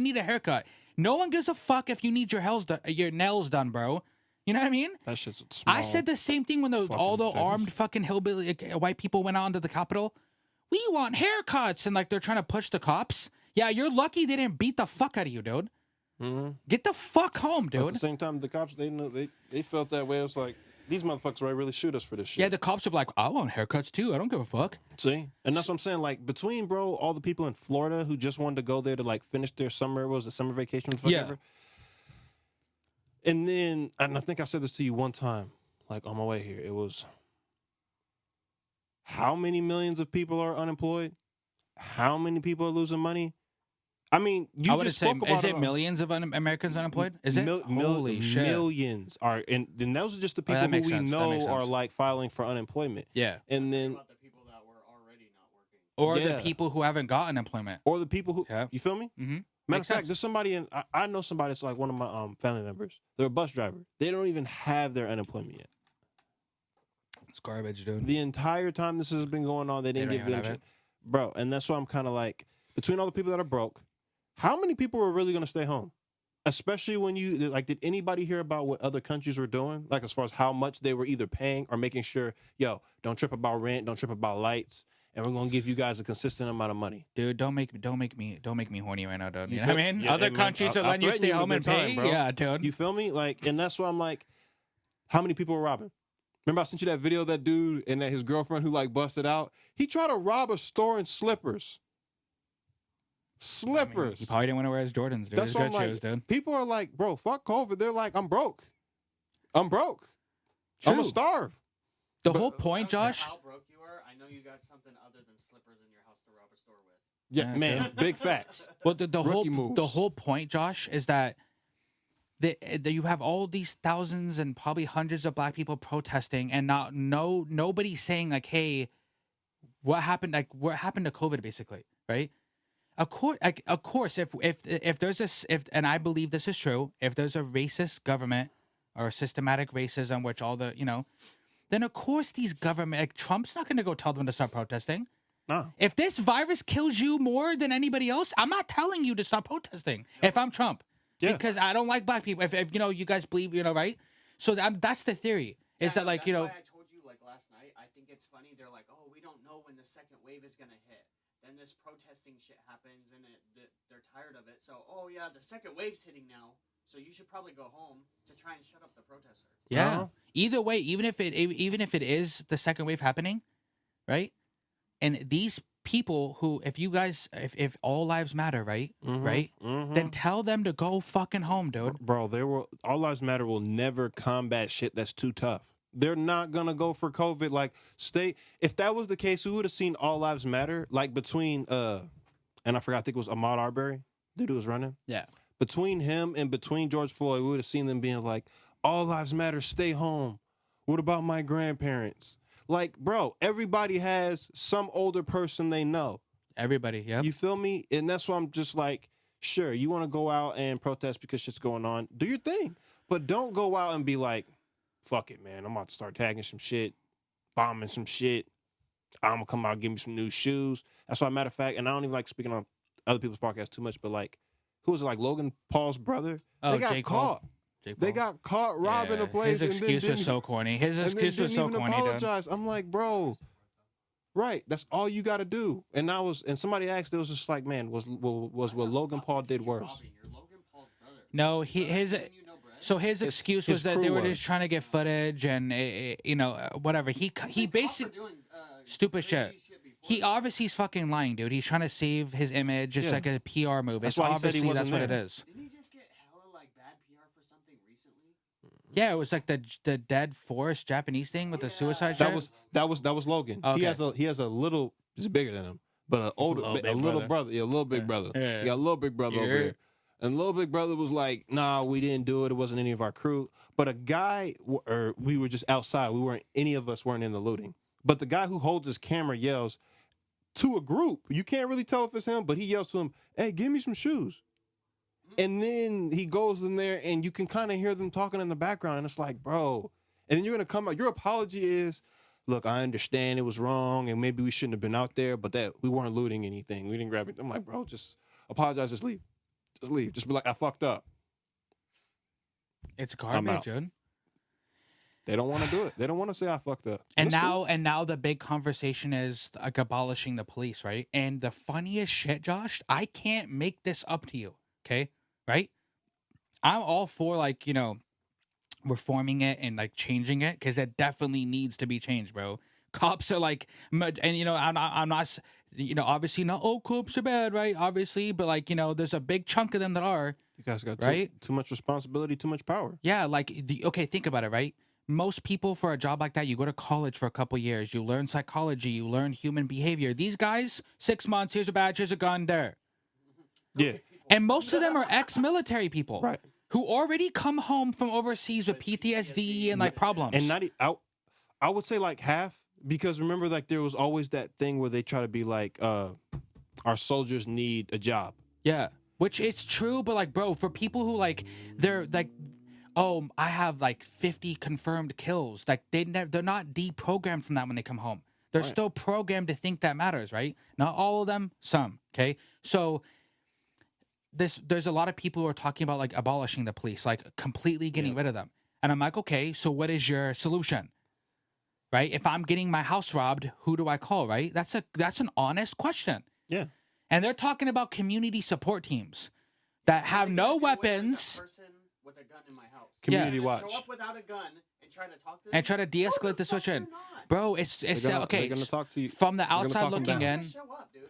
need a haircut. No one gives a fuck if you need your nails done, bro. You know what I mean? That shit's small. I said the same thing when all the armed fucking hillbilly white people went onto the Capitol. We want haircuts, and like they're trying to push the cops. Yeah, you're lucky they didn't beat the fuck out of you, dude. Mm-hmm. Get the fuck home, dude. At the same time, the cops, they felt that way. It was like, these motherfuckers might really shoot us for this shit. Yeah, the cops are like, I want haircuts too. I don't give a fuck. See? And that's what I'm saying. Like, between, bro, all the people in Florida who just wanted to go there to, like, finish their summer, summer vacation? Whatever. Yeah. And I think I said this to you one time, like, on my way here. It was, how many millions of people are unemployed? How many people are losing money? I mean, you just spoke about is it millions of Americans unemployed? Is it? Holy shit. Millions are, and those are just the people who we know are like filing for unemployment. Yeah. And then about the people that were already not working. Or the people who haven't gotten employment. Or the people who, you feel me? Mm-hmm. Matter of Makes fact, sense. there's somebody I know somebody that's like one of my family members. They're a bus driver. They don't even have their unemployment yet. It's garbage, dude. The entire time this has been going on, they didn't don't give even them have shit. Bro, and that's why I'm kind of like, between all the people that are broke, how many people are really going to stay home? Especially when did anybody hear about what other countries were doing? Like, as far as how much they were either paying or making sure, yo, don't trip about rent, don't trip about lights, and we're going to give you guys a consistent amount of money. Dude, don't make me horny right now, dude. You know feel- what I mean? yeah, Other hey, man, countries are I'll letting you threaten stay you with a home good and time, pay. bro. Yeah, dude. You feel me? Like, and that's why I'm like, how many people were robbing? Remember I sent you that video of that dude and that his girlfriend who like busted out? He tried to rob a store in slippers. Slippers. He probably didn't want to wear his Jordans, dude. That's His what good I'm like. shoes, dude. People are like, bro, fuck COVID. They're like, I'm broke. I'm broke. I'm True. gonna starve. The whole point, I don't care Josh. how broke you are, I know you got something other than slippers in your house to rob a store with. Yeah, Yeah, man. Big facts. Well, the whole Rookie moves. the whole point, Josh, is that you have all these thousands and probably hundreds of black people protesting, and nobody saying like, hey, what happened? Like, what happened to COVID, basically, right? Of course, if there's and I believe this is true, if there's a racist government or systematic racism, which all the then of course these government like Trump's not going to go tell them to stop protesting. No. If this virus kills you more than anybody else, I'm not telling you to stop protesting. If I'm Trump, Yeah. because I don't like black people. If you guys believe, right? So that's the theory. Is that like that's you know? why I told you like last night. I think it's funny. They're like, oh, we don't know when the second wave is gonna hit. Then this protesting shit happens, and they're tired of it. So, oh yeah, the second wave's hitting now. So you should probably go home to try and shut up the protesters. Yeah. Uh-huh. Either way, even if it is the second wave happening, right? And these people who, if all lives matter, right, right, then tell them to go fucking home, dude. Bro, All Lives Matter will never combat shit that's too tough. They're not gonna go for COVID. Like, if that was the case, we would have seen All Lives Matter, like between and I forgot, I think it was Ahmaud Arbery, the dude who was running. Yeah. Between him and between George Floyd, we would have seen them being like, all lives matter, stay home. What about my grandparents? Like, bro, everybody has some older person they know. Everybody, yeah. You feel me? And that's why I'm just like, sure, you want to go out and protest because shit's going on, do your thing. But don't go out and be like, fuck it, man, I'm about to start tagging some shit, bombing some shit. I'm going to come out and give me some new shoes. That's why, matter of fact, and I don't even like speaking on other people's podcasts too much, but like, who was it, like Logan Paul's brother? Oh, They got J. Cole. caught. Jake They Paul. got caught robbing Yeah, a place. His excuse and then was so corny. His and then excuse was so didn't even corny, dude. apologize. I'm like, bro, right? That's all you got to do. And somebody asked, it was just like, man, was what Logan Paul did worse? Robbie, you're Logan Paul's brother. No, his excuse was that they crew were was. just trying to get footage and whatever. He basically stupid shit. He obviously is fucking lying, dude. He's trying to save his image. It's Yeah. like a PR move. That's It's why he said he obviously wasn't that's what it there. is. Didn't he just get hella like bad PR for something recently? Yeah, it was like the dead forest Japanese thing with the suicide That shit. was Logan. Okay. He has a little. He's bigger than him, but a little brother. Yeah, a little big brother. Yeah. He got a little big brother over Yeah. here. And little big brother was like, nah, we didn't do it. It wasn't any of our crew. But a guy, or we were just outside. Any of us weren't in the looting. But the guy who holds his camera yells to a group. You can't really tell if it's him, but he yells to him, hey, give me some shoes. And then he goes in there and you can kind of hear them talking in the background. And it's like, bro. And then you're going to come out. Your apology is, look, I understand it was wrong and maybe we shouldn't have been out there, but that we weren't looting anything. We didn't grab it. I'm like, bro, just apologize. Just leave. Just leave. Just be like, I fucked up. It's I'm garbage, out. dude. They don't want to do it. They don't want to say I fucked up. And That's now, cool. and now the big conversation is like abolishing the police, right? And the funniest shit, Josh, I can't make this up to you, okay? Right? I'm all for like reforming it and like changing it because it definitely needs to be changed, bro. Cops are like, and I'm not, obviously not all cops are bad, right? Obviously, but like there's a big chunk of them that are. You guys got right? too much responsibility, too much power. Yeah, like okay, think about it, right? Most people for a job like that, you go to college for a couple years, you learn psychology, you learn human behavior. These guys, 6 months, here's a badge, here's a gun, there. Yeah. And most of them are ex-military people, Right. who already come home from overseas with PTSD and like problems. And I would say like half, because remember, like there was always that thing where they try to be like, our soldiers need a job. yeah, Which it's true, but like, bro, for people who like, they're like, oh, I have like 50 confirmed kills. Like they're not deprogrammed from that when they come home. They're Right. still programmed to think that matters, right? Not all of them, some. Okay, so there's a lot of people who are talking about like abolishing the police, like completely getting rid of them. And I'm like, okay, so what is your solution? Right? If I'm getting my house robbed, who do I call? Right? That's an honest question. Yeah. And they're talking about community support teams that have no weapons. Person with a gun in my house. Community Just watch. Show up without a gun and try to talk to them. And try to de-escalate the situation. Bro, it's They're gonna okay. talk to you. From the They're gonna outside talk 'em looking down. in. Show up, dude.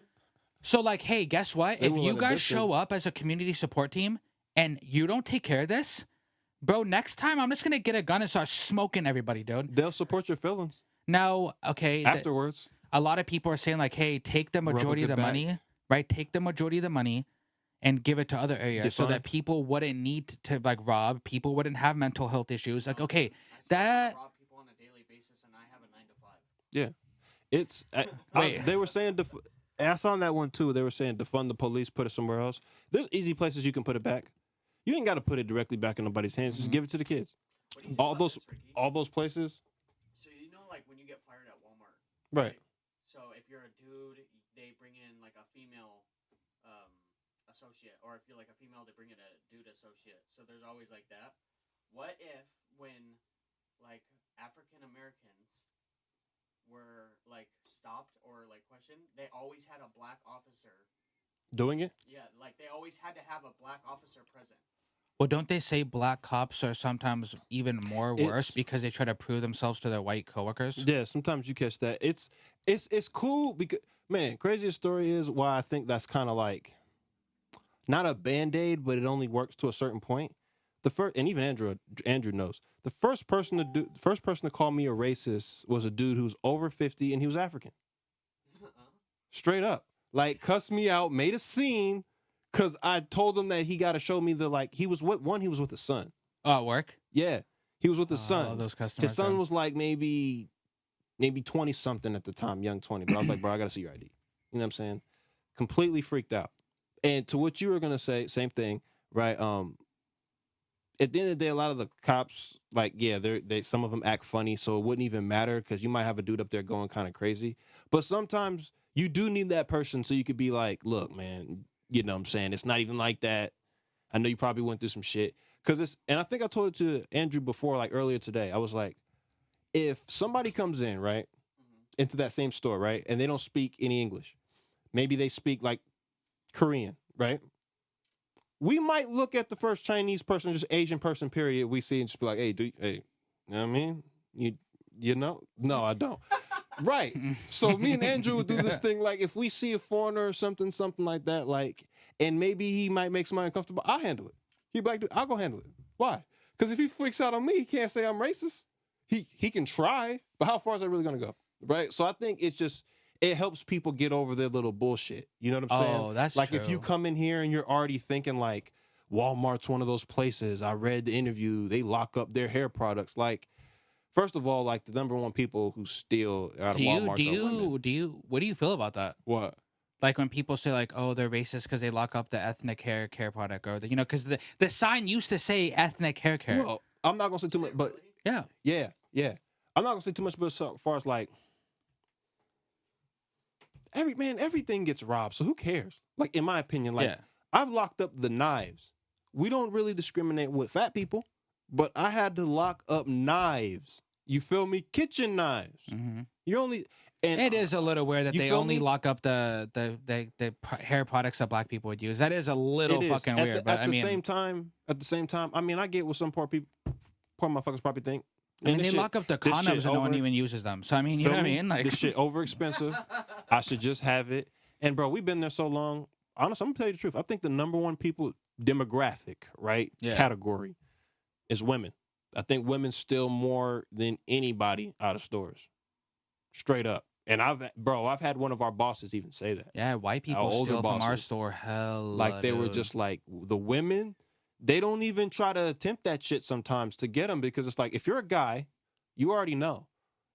So like, hey, guess what? They If will you at a guys show distance. up as a community support team and you don't take care of this, bro, next time I'm just gonna get a gun and start smoking everybody, dude. They'll support your feelings Now, okay, afterwards. a lot of people are saying like, hey, take the Rub a majority of good the back. money, right? Take the majority of the money and give it to other areas so Define. that people wouldn't need to like rob, people wouldn't have mental health issues. Like, okay, I still that rob people on a daily basis, and I have a 9 to 5. Yeah. It's Wait. they were saying I saw that one too. They were saying defund the police, put it somewhere else. There's easy places you can put it back. You ain't got to put it directly back in nobody's hands. Just give it to the kids. What do you think All about those this, Rickey? all those places. So you know, like when you get fired at Walmart, Right. So if you're a dude, they bring in like a female associate, or if you're like a female, they bring in a dude associate. So there's always like that. What if when like African Americans were like stopped or like questioned, they always had a black officer? Doing it? Yeah, like they always had to have a black officer present. well, don't they say black cops are sometimes even more worse It's- because they try to prove themselves to their white coworkers? Yeah, sometimes you catch that. It's cool because man, craziest story is why I think that's kind of like not a band-aid, but it only works to a certain point. The first, and even Andrew knows. The first person to call me a racist was a dude who's over 50 and he was African. Straight up. Like cussed me out, made a scene cuz I told him that he got to show me he was with his son. Oh, at work? Yeah. He was with his son. Those customers. His son was like maybe 20 something at the time, young 20. But I was like, bro, I gotta see your ID. You know what I'm saying? Completely freaked out. And to what you were gonna say, same thing, right? At the end of the day, a lot of the cops, like, yeah, they some of them act funny, so it wouldn't even matter because you might have a dude up there going kind of crazy. But sometimes you do need that person so you could be like, look, man, you know what I'm saying? It's not even like that. I know you probably went through some shit. And I think I told it to Andrew before, like earlier today. I was like, if somebody comes in, right, into that same store, right, and they don't speak any English, maybe they speak like Korean, right? We might look at the first Chinese person, just Asian person, period, we see and just be like, hey, you know what I mean? You know? No, I don't. Right. So me and Andrew would do this thing, like if we see a foreigner or something like that, like, and maybe he might make somebody uncomfortable, I'll handle it. He'd be like, dude, I'll go handle it. Why? Because if he freaks out on me, he can't say I'm racist. He can try, but how far is that really gonna go? Right? So I think it helps people get over their little bullshit. You know what I'm saying? Oh, that's like true. if you come in here and you're already thinking like Walmart's one of those places. I read the interview, they lock up their hair products. Like, first of all, like the number one people who steal out of Walmart are women. What do you feel about that? What? Like when people say like, oh, they're racist because they lock up the ethnic hair care product, or because the sign used to say ethnic hair care. Well, I'm not gonna say too much, but Yeah. yeah. I'm not gonna say too much, but as far as like everything gets robbed, so who cares? Like in my opinion, like Yeah. I've locked up the knives. We don't really discriminate with fat people, but I had to lock up knives. You feel me? Kitchen knives. Mm-hmm. You only and It is a little weird that you they feel only me? lock up the hair products that black people would use. That is a little it is. fucking At weird. the, But at I the mean, same time, I mean, I get what some poor motherfuckers probably think. I mean, And they this shit- lock up the this shit condoms and no one over- even uses them. So I mean, you Feel know what I me? mean? Like This shit over expensive. I should just have it. And bro, we've been there so long. Honestly, I'm gonna tell you the truth. I think the number one people demographic, right, Yeah. category is women. I think women steal more than anybody out of stores. Straight up. And I've had one of our bosses even say that. yeah, white people older steal from our bosses. store. Hell, Like they were just like the women, they don't even try to attempt that shit sometimes to get them because it's like if you're a guy, you already know.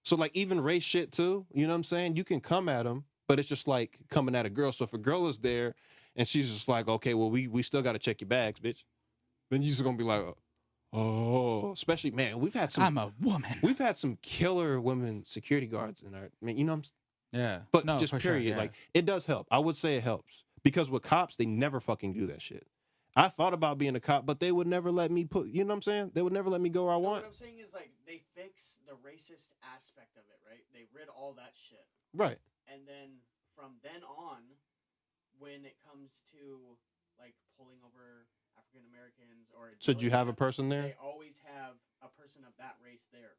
So like even race shit too, you know what I'm saying? You can come at them, but it's just like coming at a girl. So if a girl is there and she's just like, okay, well, we still got to check your bags, bitch. Then you're just gonna be like, oh, especially, man, I'm a woman. we've had some killer women security guards in our, I mean, you know, Yeah. but No, just for period, sure, yeah. like it does help. I would say it helps because with cops, they never fucking do that shit. I thought about being a cop, but they would never let me put, you know what I'm saying? They would never let me go where I want. What I'm saying is, like, they fix the racist aspect of it, right? They rid all that shit. Right. And then from then on, when it comes to, like, pulling over African Americans or... Should you have a person there? They always have a person of that race there.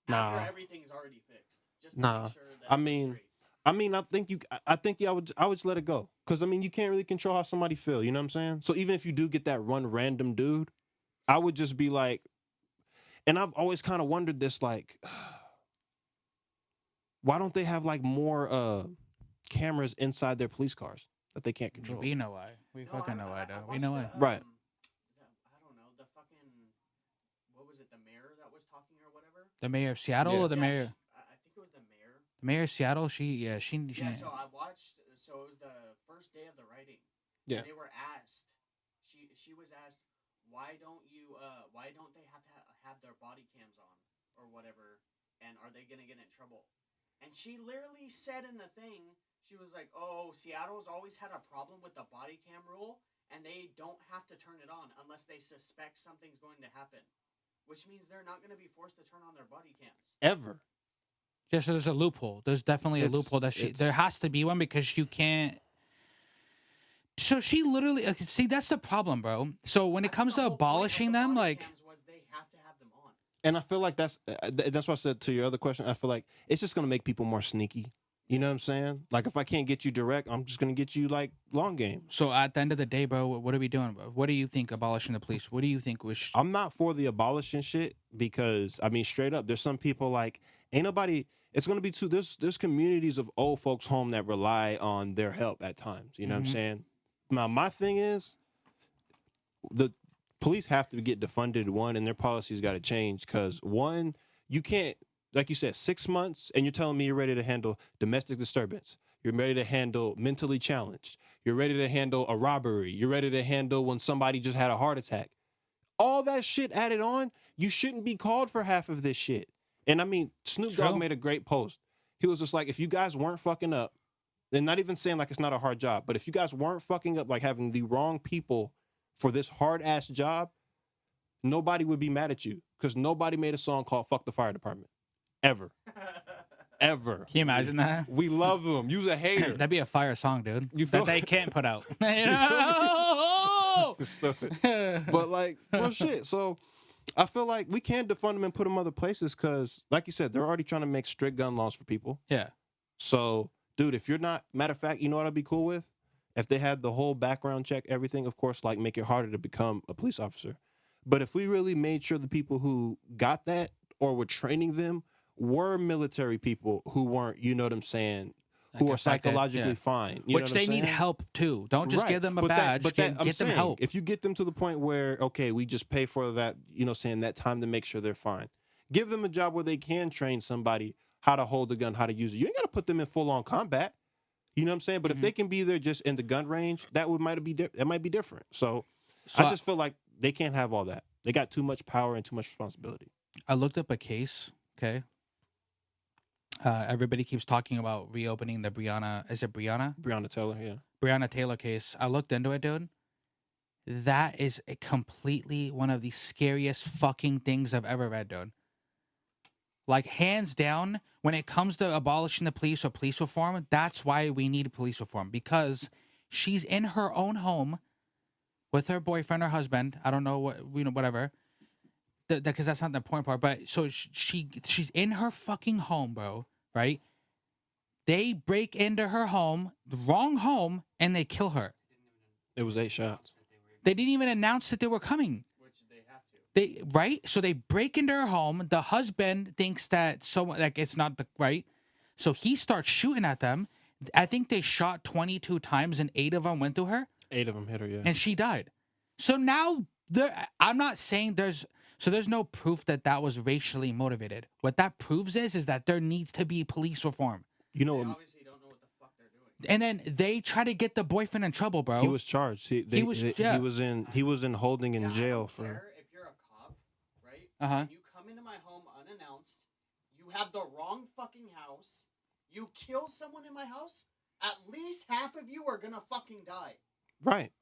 Nah. After everything's already fixed. Just to Nah. make sure that I it's mean... straight. I think I would just let it go. Because, I mean, you can't really control how somebody feel, you know what I'm saying? So even if you do get that one random dude, I would just be like, and I've always kind of wondered this, like, why don't they have, like, more cameras inside their police cars that they can't control? We know why. We fucking know why, though. We know why. Right. I don't know, the fucking... What was it, the mayor that was talking or whatever? The mayor of Seattle or the mayor? I think it was the mayor. The mayor of Seattle, she. Yeah, so I watched. So it was the first day of the writing. Yeah. And they were asked. She was asked, why don't they have to have their body cams on or whatever? And are they gonna get in trouble? And she literally said in the thing, she was like, "Oh, Seattle's always had a problem with the body cam rule, and they don't have to turn it on unless they suspect something's going to happen, which means they're not gonna be forced to turn on their body cams Ever. Just so there's a loophole. There's definitely a It's- loophole that it's- there has to be one because you can't. So she literally see that's the problem, bro. So when it comes to abolishing them, like they have to have them on. And I feel like that's what I said to your other question. I feel like it's just going to make people more sneaky. You know what I'm saying? Like, if I can't get you direct, I'm just going to get you, like, long game. so at the end of the day, bro, what are we doing, bro? What do you think abolishing the police? What do you think we should? I'm not for the abolishing shit because, I mean, straight up, there's some people, like, ain't nobody... It's going to be too... There's communities of old folks home that rely on their help at times. You know what I'm saying? Now, my thing is, the police have to get defunded, one, and their policies got to change because, one, you can't, like you said, 6 months, and you're telling me you're ready to handle domestic disturbance. You're ready to handle mentally challenged. You're ready to handle a robbery. You're ready to handle when somebody just had a heart attack. All that shit added on, you shouldn't be called for half of this shit. And, I mean, Snoop Dogg made a great post. He was just like, if you guys weren't fucking up, then not even saying like it's not a hard job, but if you guys weren't fucking up, like having the wrong people for this hard-ass job, nobody would be mad at you because nobody made a song called Fuck the Fire Department. Ever. Ever. Can you imagine that? We love them. You's a hater. That'd be a fire song, dude. You feel- That they can't put out. You know? Stupid. But like, for shit. So I feel like we can defund them and put them other places because, like you said, they're already trying to make strict gun laws for people. Yeah. So, dude, if you're not, matter of fact, you know what I'd be cool with? If they had the whole background check, everything, of course, like make it harder to become a police officer. But if we really made sure the people who got that or were training them were military people who weren't, you know what I'm saying, who Like are affected, psychologically yeah. fine. You know Which what they I'm need saying? help too. Don't just give them a badge. Get I'm them saying, help. If you get them to the point where, okay, we just pay for that, you know, saying that time to make sure they're fine. Give them a job where they can train somebody how to hold the gun, how to use it. You ain't got to put them in full-on combat. You know what I'm saying? But if they can be there just in the gun range, that might be different. So I just feel like they can't have all that. They got too much power and too much responsibility. I looked up a case. Okay. Everybody keeps talking about reopening the Breonna. Is it Breonna? Breonna Taylor, yeah. Breonna Taylor case. I looked into it, dude. That is a completely one of the scariest fucking things I've ever read, dude. Like, hands down, when it comes to abolishing the police or police reform, that's why we need police reform. Because she's in her own home with her boyfriend or husband. I don't know what, you know, whatever. Because that's not the important part. But so she's in her fucking home, bro, right? They break into her home, the wrong home, and they kill her. It was 8 shots. They didn't even announce that they were coming. Which they have to. Right? So they break into her home. The husband thinks that someone, like, it's not the right. So he starts shooting at them. I think they shot 22 times and 8 of them went through her. 8 of them hit her, yeah. And she died. So now I'm not saying there's no proof that was racially motivated. What that proves is that there needs to be police reform. You know They what? obviously don't know what the fuck they're doing. And then they try to get the boyfriend in trouble, bro. He was charged. He was in holding in Yeah, I jail don't for. care if you're a cop, right? Uh-huh. And you come into my home unannounced, you have the wrong fucking house, you kill someone in my house, at least half of you are gonna fucking die. Right.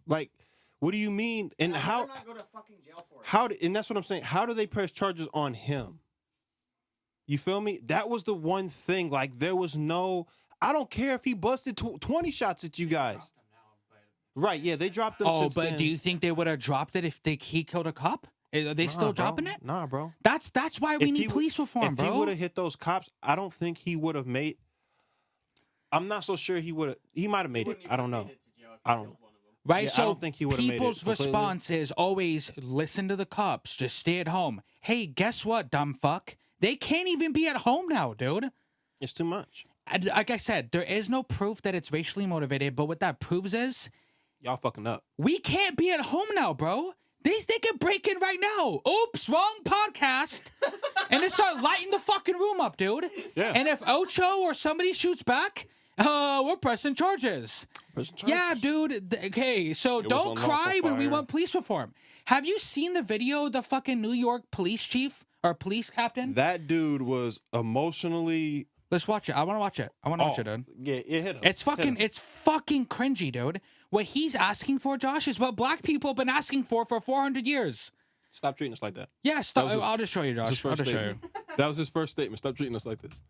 Like, what do you mean? And I'd how? rather not go to fucking jail for it. And that's what I'm saying. How do they press charges on him? You feel me? That was the one thing. Like, there was no. I don't care if he busted 20 shots at you guys. Right? Yeah, they dropped them. Oh, since but then. do you think they would have dropped it if he killed a cop? Are they still dropping it? Nah, bro. That's why we If need he police reform, If bro. he would have hit those cops, I don't think he would have made. I'm not so sure he would have. He might have made it. I don't know. I don't know. Right, Yeah, so I don't think he would've made it people's completely. response is always listen to the cops, just stay at home. Hey, guess what, dumb fuck? They can't even be at home now, dude. It's too much. Like I said, there is no proof that it's racially motivated, but what that proves is Y'all fucking up. we can't be at home now, bro. They can break in right now. Oops, wrong podcast. And they start lighting the fucking room up, dude. Yeah. And if Ocho or somebody shoots back, we're pressing charges. Yeah, dude. Okay, so was don't unlawful cry when we fire. want police reform. Have you seen the video of the fucking New York police chief or police captain? That dude was emotionally. Let's watch it. I want to watch it. I want to watch it, dude. Yeah, it hit him. It's Hit him. fucking cringy, dude. What he's asking for, Josh, is what black people have been asking for 400 years. Stop treating us like that. Yeah, stop. was his- I'll just show you, That's his Josh. I'll first just show you. statement. That was his first statement. Stop treating us like this.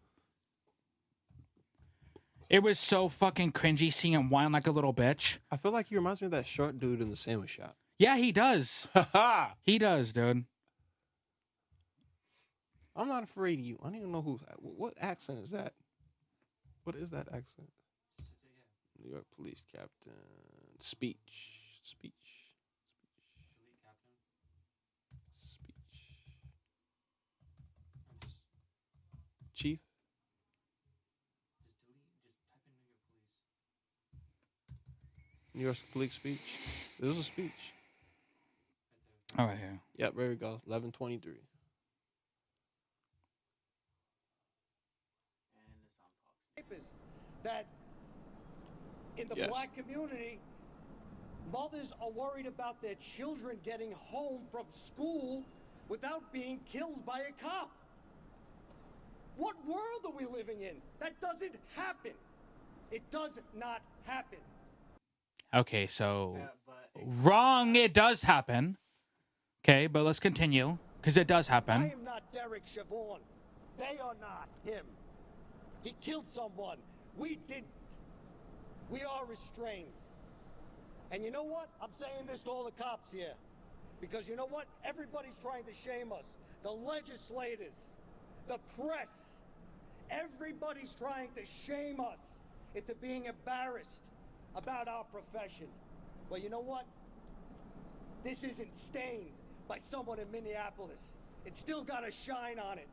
It was so fucking cringy seeing him whine like a little bitch. I feel like he reminds me of that short dude in the sandwich shop. Yeah, he does. Ha He does, dude. I'm not afraid of you. I don't even know what accent is that? What is that accent? New York Police Captain. Speech. Chief. New York Police speech. It was a speech. All right, here. Yep, there we go. 11:23. That in the Yes. black community, mothers are worried about their children getting home from school without being killed by a cop. What world are we living in? That doesn't happen. It does not happen. Okay, so But wrong. It does happen. Okay, but let's continue because it does I happen. am not Derek Chavon. They are not him. He killed someone. We didn't. We are restrained. And you know what? I'm saying this to all the cops here. Because you know what? Everybody's trying to shame us. The legislators, the press, everybody's trying to shame us into being embarrassed about our profession. Well, you know what? This isn't stained by someone in Minneapolis. It's still got a shine on it.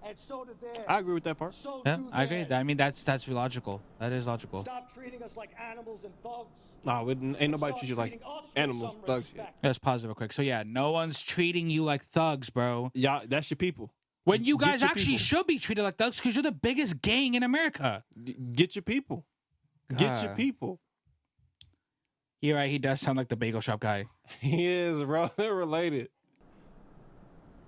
And so do theirs. I agree with that part. So Yeah, do I agree. theirs. I mean, that's logical. That is logical. Stop treating us like animals and thugs. Nah, ain't nobody Start treat you like treating us with animals, some thugs here. respect. Let's pause it real quick. So yeah, no one's treating you like thugs, bro. Yeah, that's your people. When you Get guys your actually people. should be treated like thugs because you're the biggest gang in America. Get your people. Get your God. people. You're right. He does sound like the bagel shop guy. He is, bro. They're related.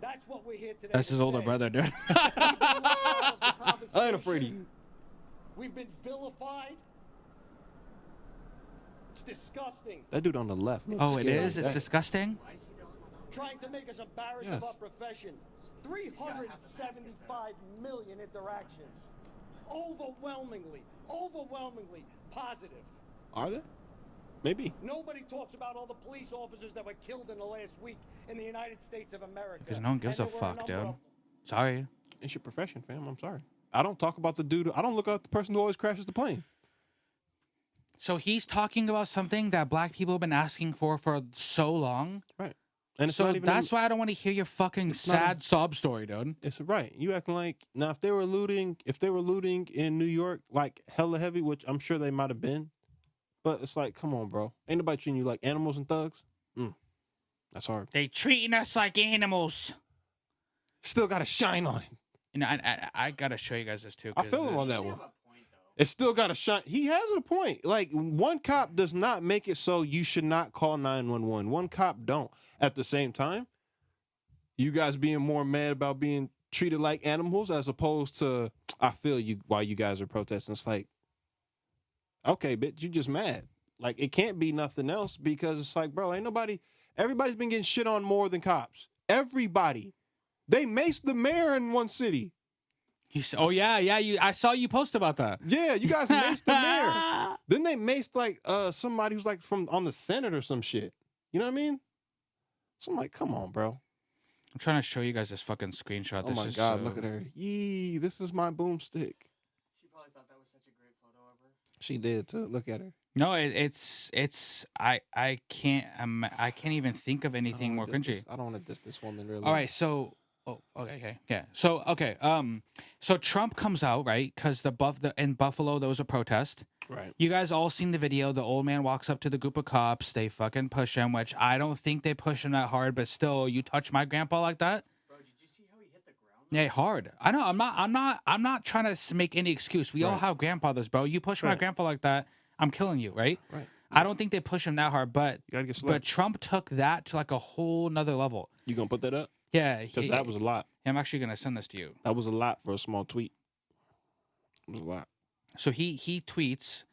That's what we're here today. That's to his older say. brother, dude. I ain't afraid of you. We've been vilified. It's disgusting. That dude on the left. looks Oh, it scary. is. It's That- disgusting. Trying to make us embarrassed of Yes. our profession. 375 million interactions. Overwhelmingly positive. Are they? Maybe. Nobody talks about all the police officers that were killed in the last week in the United States of America. Because no one gives a And there were fuck, number dude. of- Sorry. It's your profession, fam. I'm sorry. I don't talk about the dude. I don't look at the person who always crashes the plane. So he's talking about something that black people have been asking for so long. Right. And it's So not even. that's why I don't want to hear your fucking not sad sob story, dude. It's right. You acting like now if they were looting in New York like hella heavy, which I'm sure they might have been, but it's like, come on, bro. Ain't nobody treating you like animals and thugs. That's hard. They treating us like animals. Still got a shine on it. And I gotta show you guys this too. I 'cause, feel him on They that have one. a point, though. It's still got to shine. He has a point. Like, one cop does not make it so you should not call 911. One cop don't. At the same time, you guys being more mad about being treated like animals as opposed to, I feel you while you guys are protesting. It's like, okay, bitch, you just mad. Like, it can't be nothing else because it's like, bro, ain't nobody, everybody's been getting shit on more than cops. Everybody. They maced the mayor in one city. Oh yeah. I saw you post about that. Yeah, you guys maced the mayor. Then they maced like somebody who's like from on the Senate or some shit. You know what I mean? So I'm like, come on, bro. I'm trying to show you guys this fucking screenshot. Oh my God, look at her. Yee, this is my boomstick. She probably thought that was such a great photo of her. She did too. Look at her. No, I can't even think of anything more cringy. I don't want to diss this woman really. All right, so okay, yeah. So so Trump comes out, right? Because in Buffalo there was a protest. Right. You guys all seen the video. The old man walks up to the group of cops. They fucking push him, which I don't think they push him that hard, but still, you touch my grandpa like that. Bro, did you see how he hit the ground? Yeah, hard. I know. I'm not trying to make any excuse. We all have grandfathers, bro. You push my grandpa like that, I'm killing you, right? Right. I don't think they push him that hard, but You gotta get slapped. but Trump took that to like a whole nother level. You gonna put that up? Yeah, Because that was a lot. I'm actually gonna send this to you. That was a lot for a small tweet. It was a lot. So he tweets,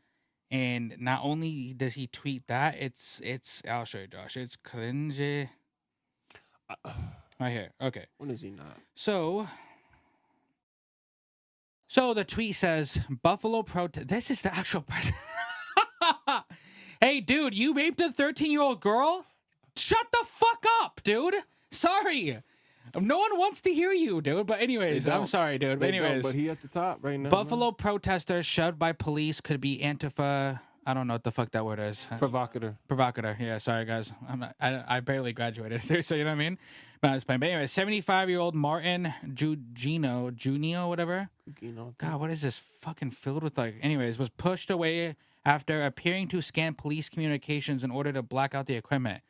and not only does he tweet that, it's I'll show you, Josh. It's cringy. Right here. Okay. When is he not? So the tweet says Buffalo protest. This is the actual president. Hey, dude, you raped a 13-year-old girl? Shut the fuck up, dude. Sorry. No one wants to hear you, dude. But anyways, I'm sorry, dude. But anyways, but he at the top right now. Buffalo protesters shoved by police could be Antifa. I don't know what the fuck that word is. Provocateur. Provocateur. Yeah, sorry guys. I barely graduated, so you know what I mean. But I was playing. But anyway, 75-year-old Martin Junio, whatever. God, what is this fucking filled with like? Anyways, was pushed away after appearing to scan police communications in order to black out the equipment.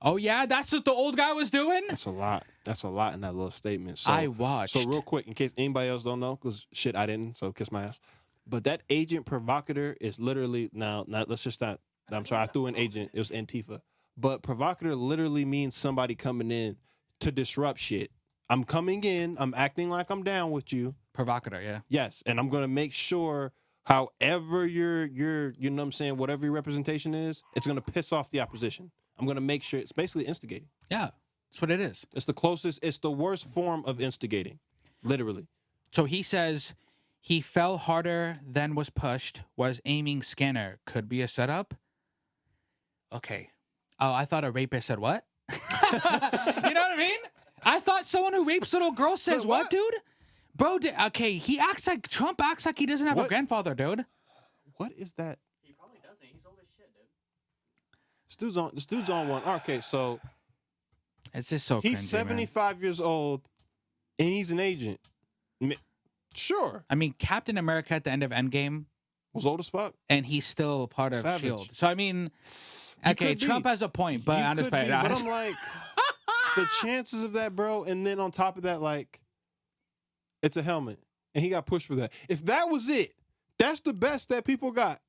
Oh yeah, that's what the old guy was doing. That's a lot. That's a lot in that little statement. So, I watched. So real quick, in case anybody else don't know, because shit, I didn't. So kiss my ass. But that agent provocateur is literally now. Let's just not. I'm sorry, I threw an agent. It was Antifa. But provocateur literally means somebody coming in to disrupt shit. I'm coming in. I'm acting like I'm down with you. Provocateur, yeah. Yes, and I'm gonna make sure, however your you know what I'm saying, whatever your representation is, it's gonna piss off the opposition. I'm gonna make sure it's basically instigating. Yeah, that's what it is. It's the closest. It's the worst form of instigating, literally. So he says he fell harder than was pushed. Was aiming scanner. Could be a setup. Okay. Oh, I thought a rapist said what? You know what I mean? I thought someone who rapes little girls says what, dude? Bro, okay, he acts like Trump acts like he doesn't have a grandfather, dude. What is that? He probably doesn't. He's old as shit, dude. This dude's on one. Okay, so it's just so. He's cringy, 75 years old, and he's an agent. Sure. I mean, Captain America at the end of Endgame was old as fuck, and he's still part of Shield. So I mean, okay, Trump has a point, but I'm just playing. But I'm like, the chances of that, bro, and then on top of that, like, it's a helmet, and he got pushed for that. If that was it, that's the best that people got.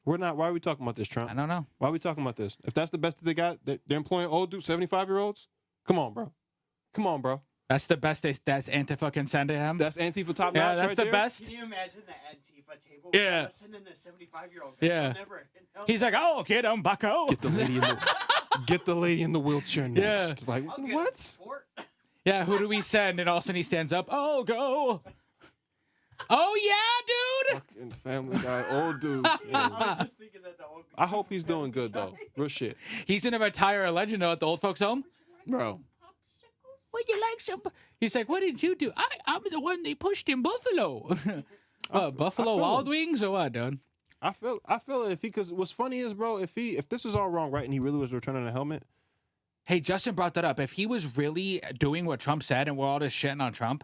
We're not. Why are we talking about this, Trump? I don't know. Why are we talking about this? If that's the best that they got, they're employing old dudes, 75-year-olds. Come on, bro. Come on, bro. That's the best. That's Antifa can send to him. That's Antifa top notch. Yeah, that's right the there. best. Can you imagine the Antifa table? Yeah. Sending the 75-year-old. Yeah. He's like, oh, get him, bucko. Get the lady in the wheelchair next. Yeah. Like, what? Yeah, who do we send? And all of a sudden he stands up. Oh, go. Oh, yeah, dude. Fucking Family Guy, old dudes. I was just thinking that the old I hope he's doing good, though. Real shit. He's going to retire a legend at the old folks' home. Bro. Would you like some? He's like, what did you do? I'm the one they pushed in Buffalo. Buffalo Wild Wings or what, dude? I feel it if because what's funny is, bro, if this is all wrong, right, and he really was returning a helmet. Hey, Justin brought that up. If he was really doing what Trump said and we're all just shitting on Trump,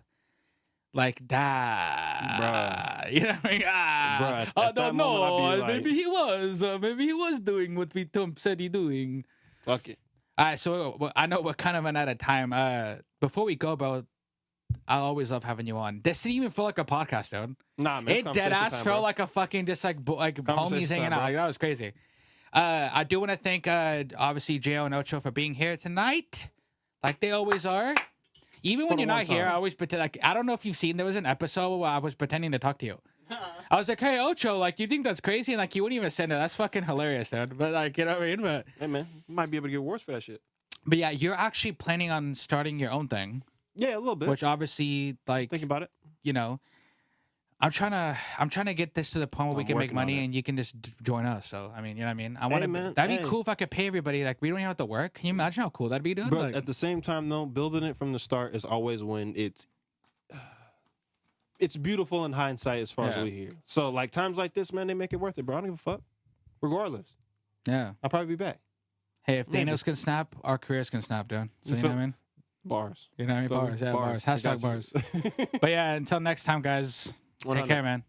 like that, bruh. You know what I mean? Bruh, I don't know. Like, maybe he was doing what Trump said he doing. Fuck it. All right, so I know we're kind of run out of time. Before we go, bro, I always love having you on. This didn't even feel like a podcast, dude. Nah, man. It dead ass felt like a fucking just like homies hanging out. Like, that was crazy. I do want to thank obviously Jo and Ocho for being here tonight, like they always are. Even when you're not here, I always pretend like I don't know if you've seen. There was an episode where I was pretending to talk to you. I was like, "Hey, Ocho, like, do you think that's crazy?" And like, you wouldn't even send it. That's fucking hilarious, dude. But like, you know what I mean? But hey, man, you might be able to get awards for that shit. But yeah, you're actually planning on starting your own thing. Yeah, a little bit. Which obviously, like, thinking about it. You know, I'm trying to get this to the point where we can make money and you can just join us. So I mean, you know what I mean? I want to. That'd be cool if I could pay everybody. Like, we don't even have to work. Can you imagine how cool that'd be, dude? But like, at the same time, though, building it from the start is always when it's beautiful in hindsight as far as we hear. So like times like this, man, they make it worth it, bro. I don't give a fuck. Regardless. Yeah. I'll probably be back. Hey, if Thanos can snap, our careers can snap, dude. So you know what I mean? Bars. You know what I mean? Bars. Yeah, bars. Hashtag bars. But yeah, until next time, guys. 100. Take care, man.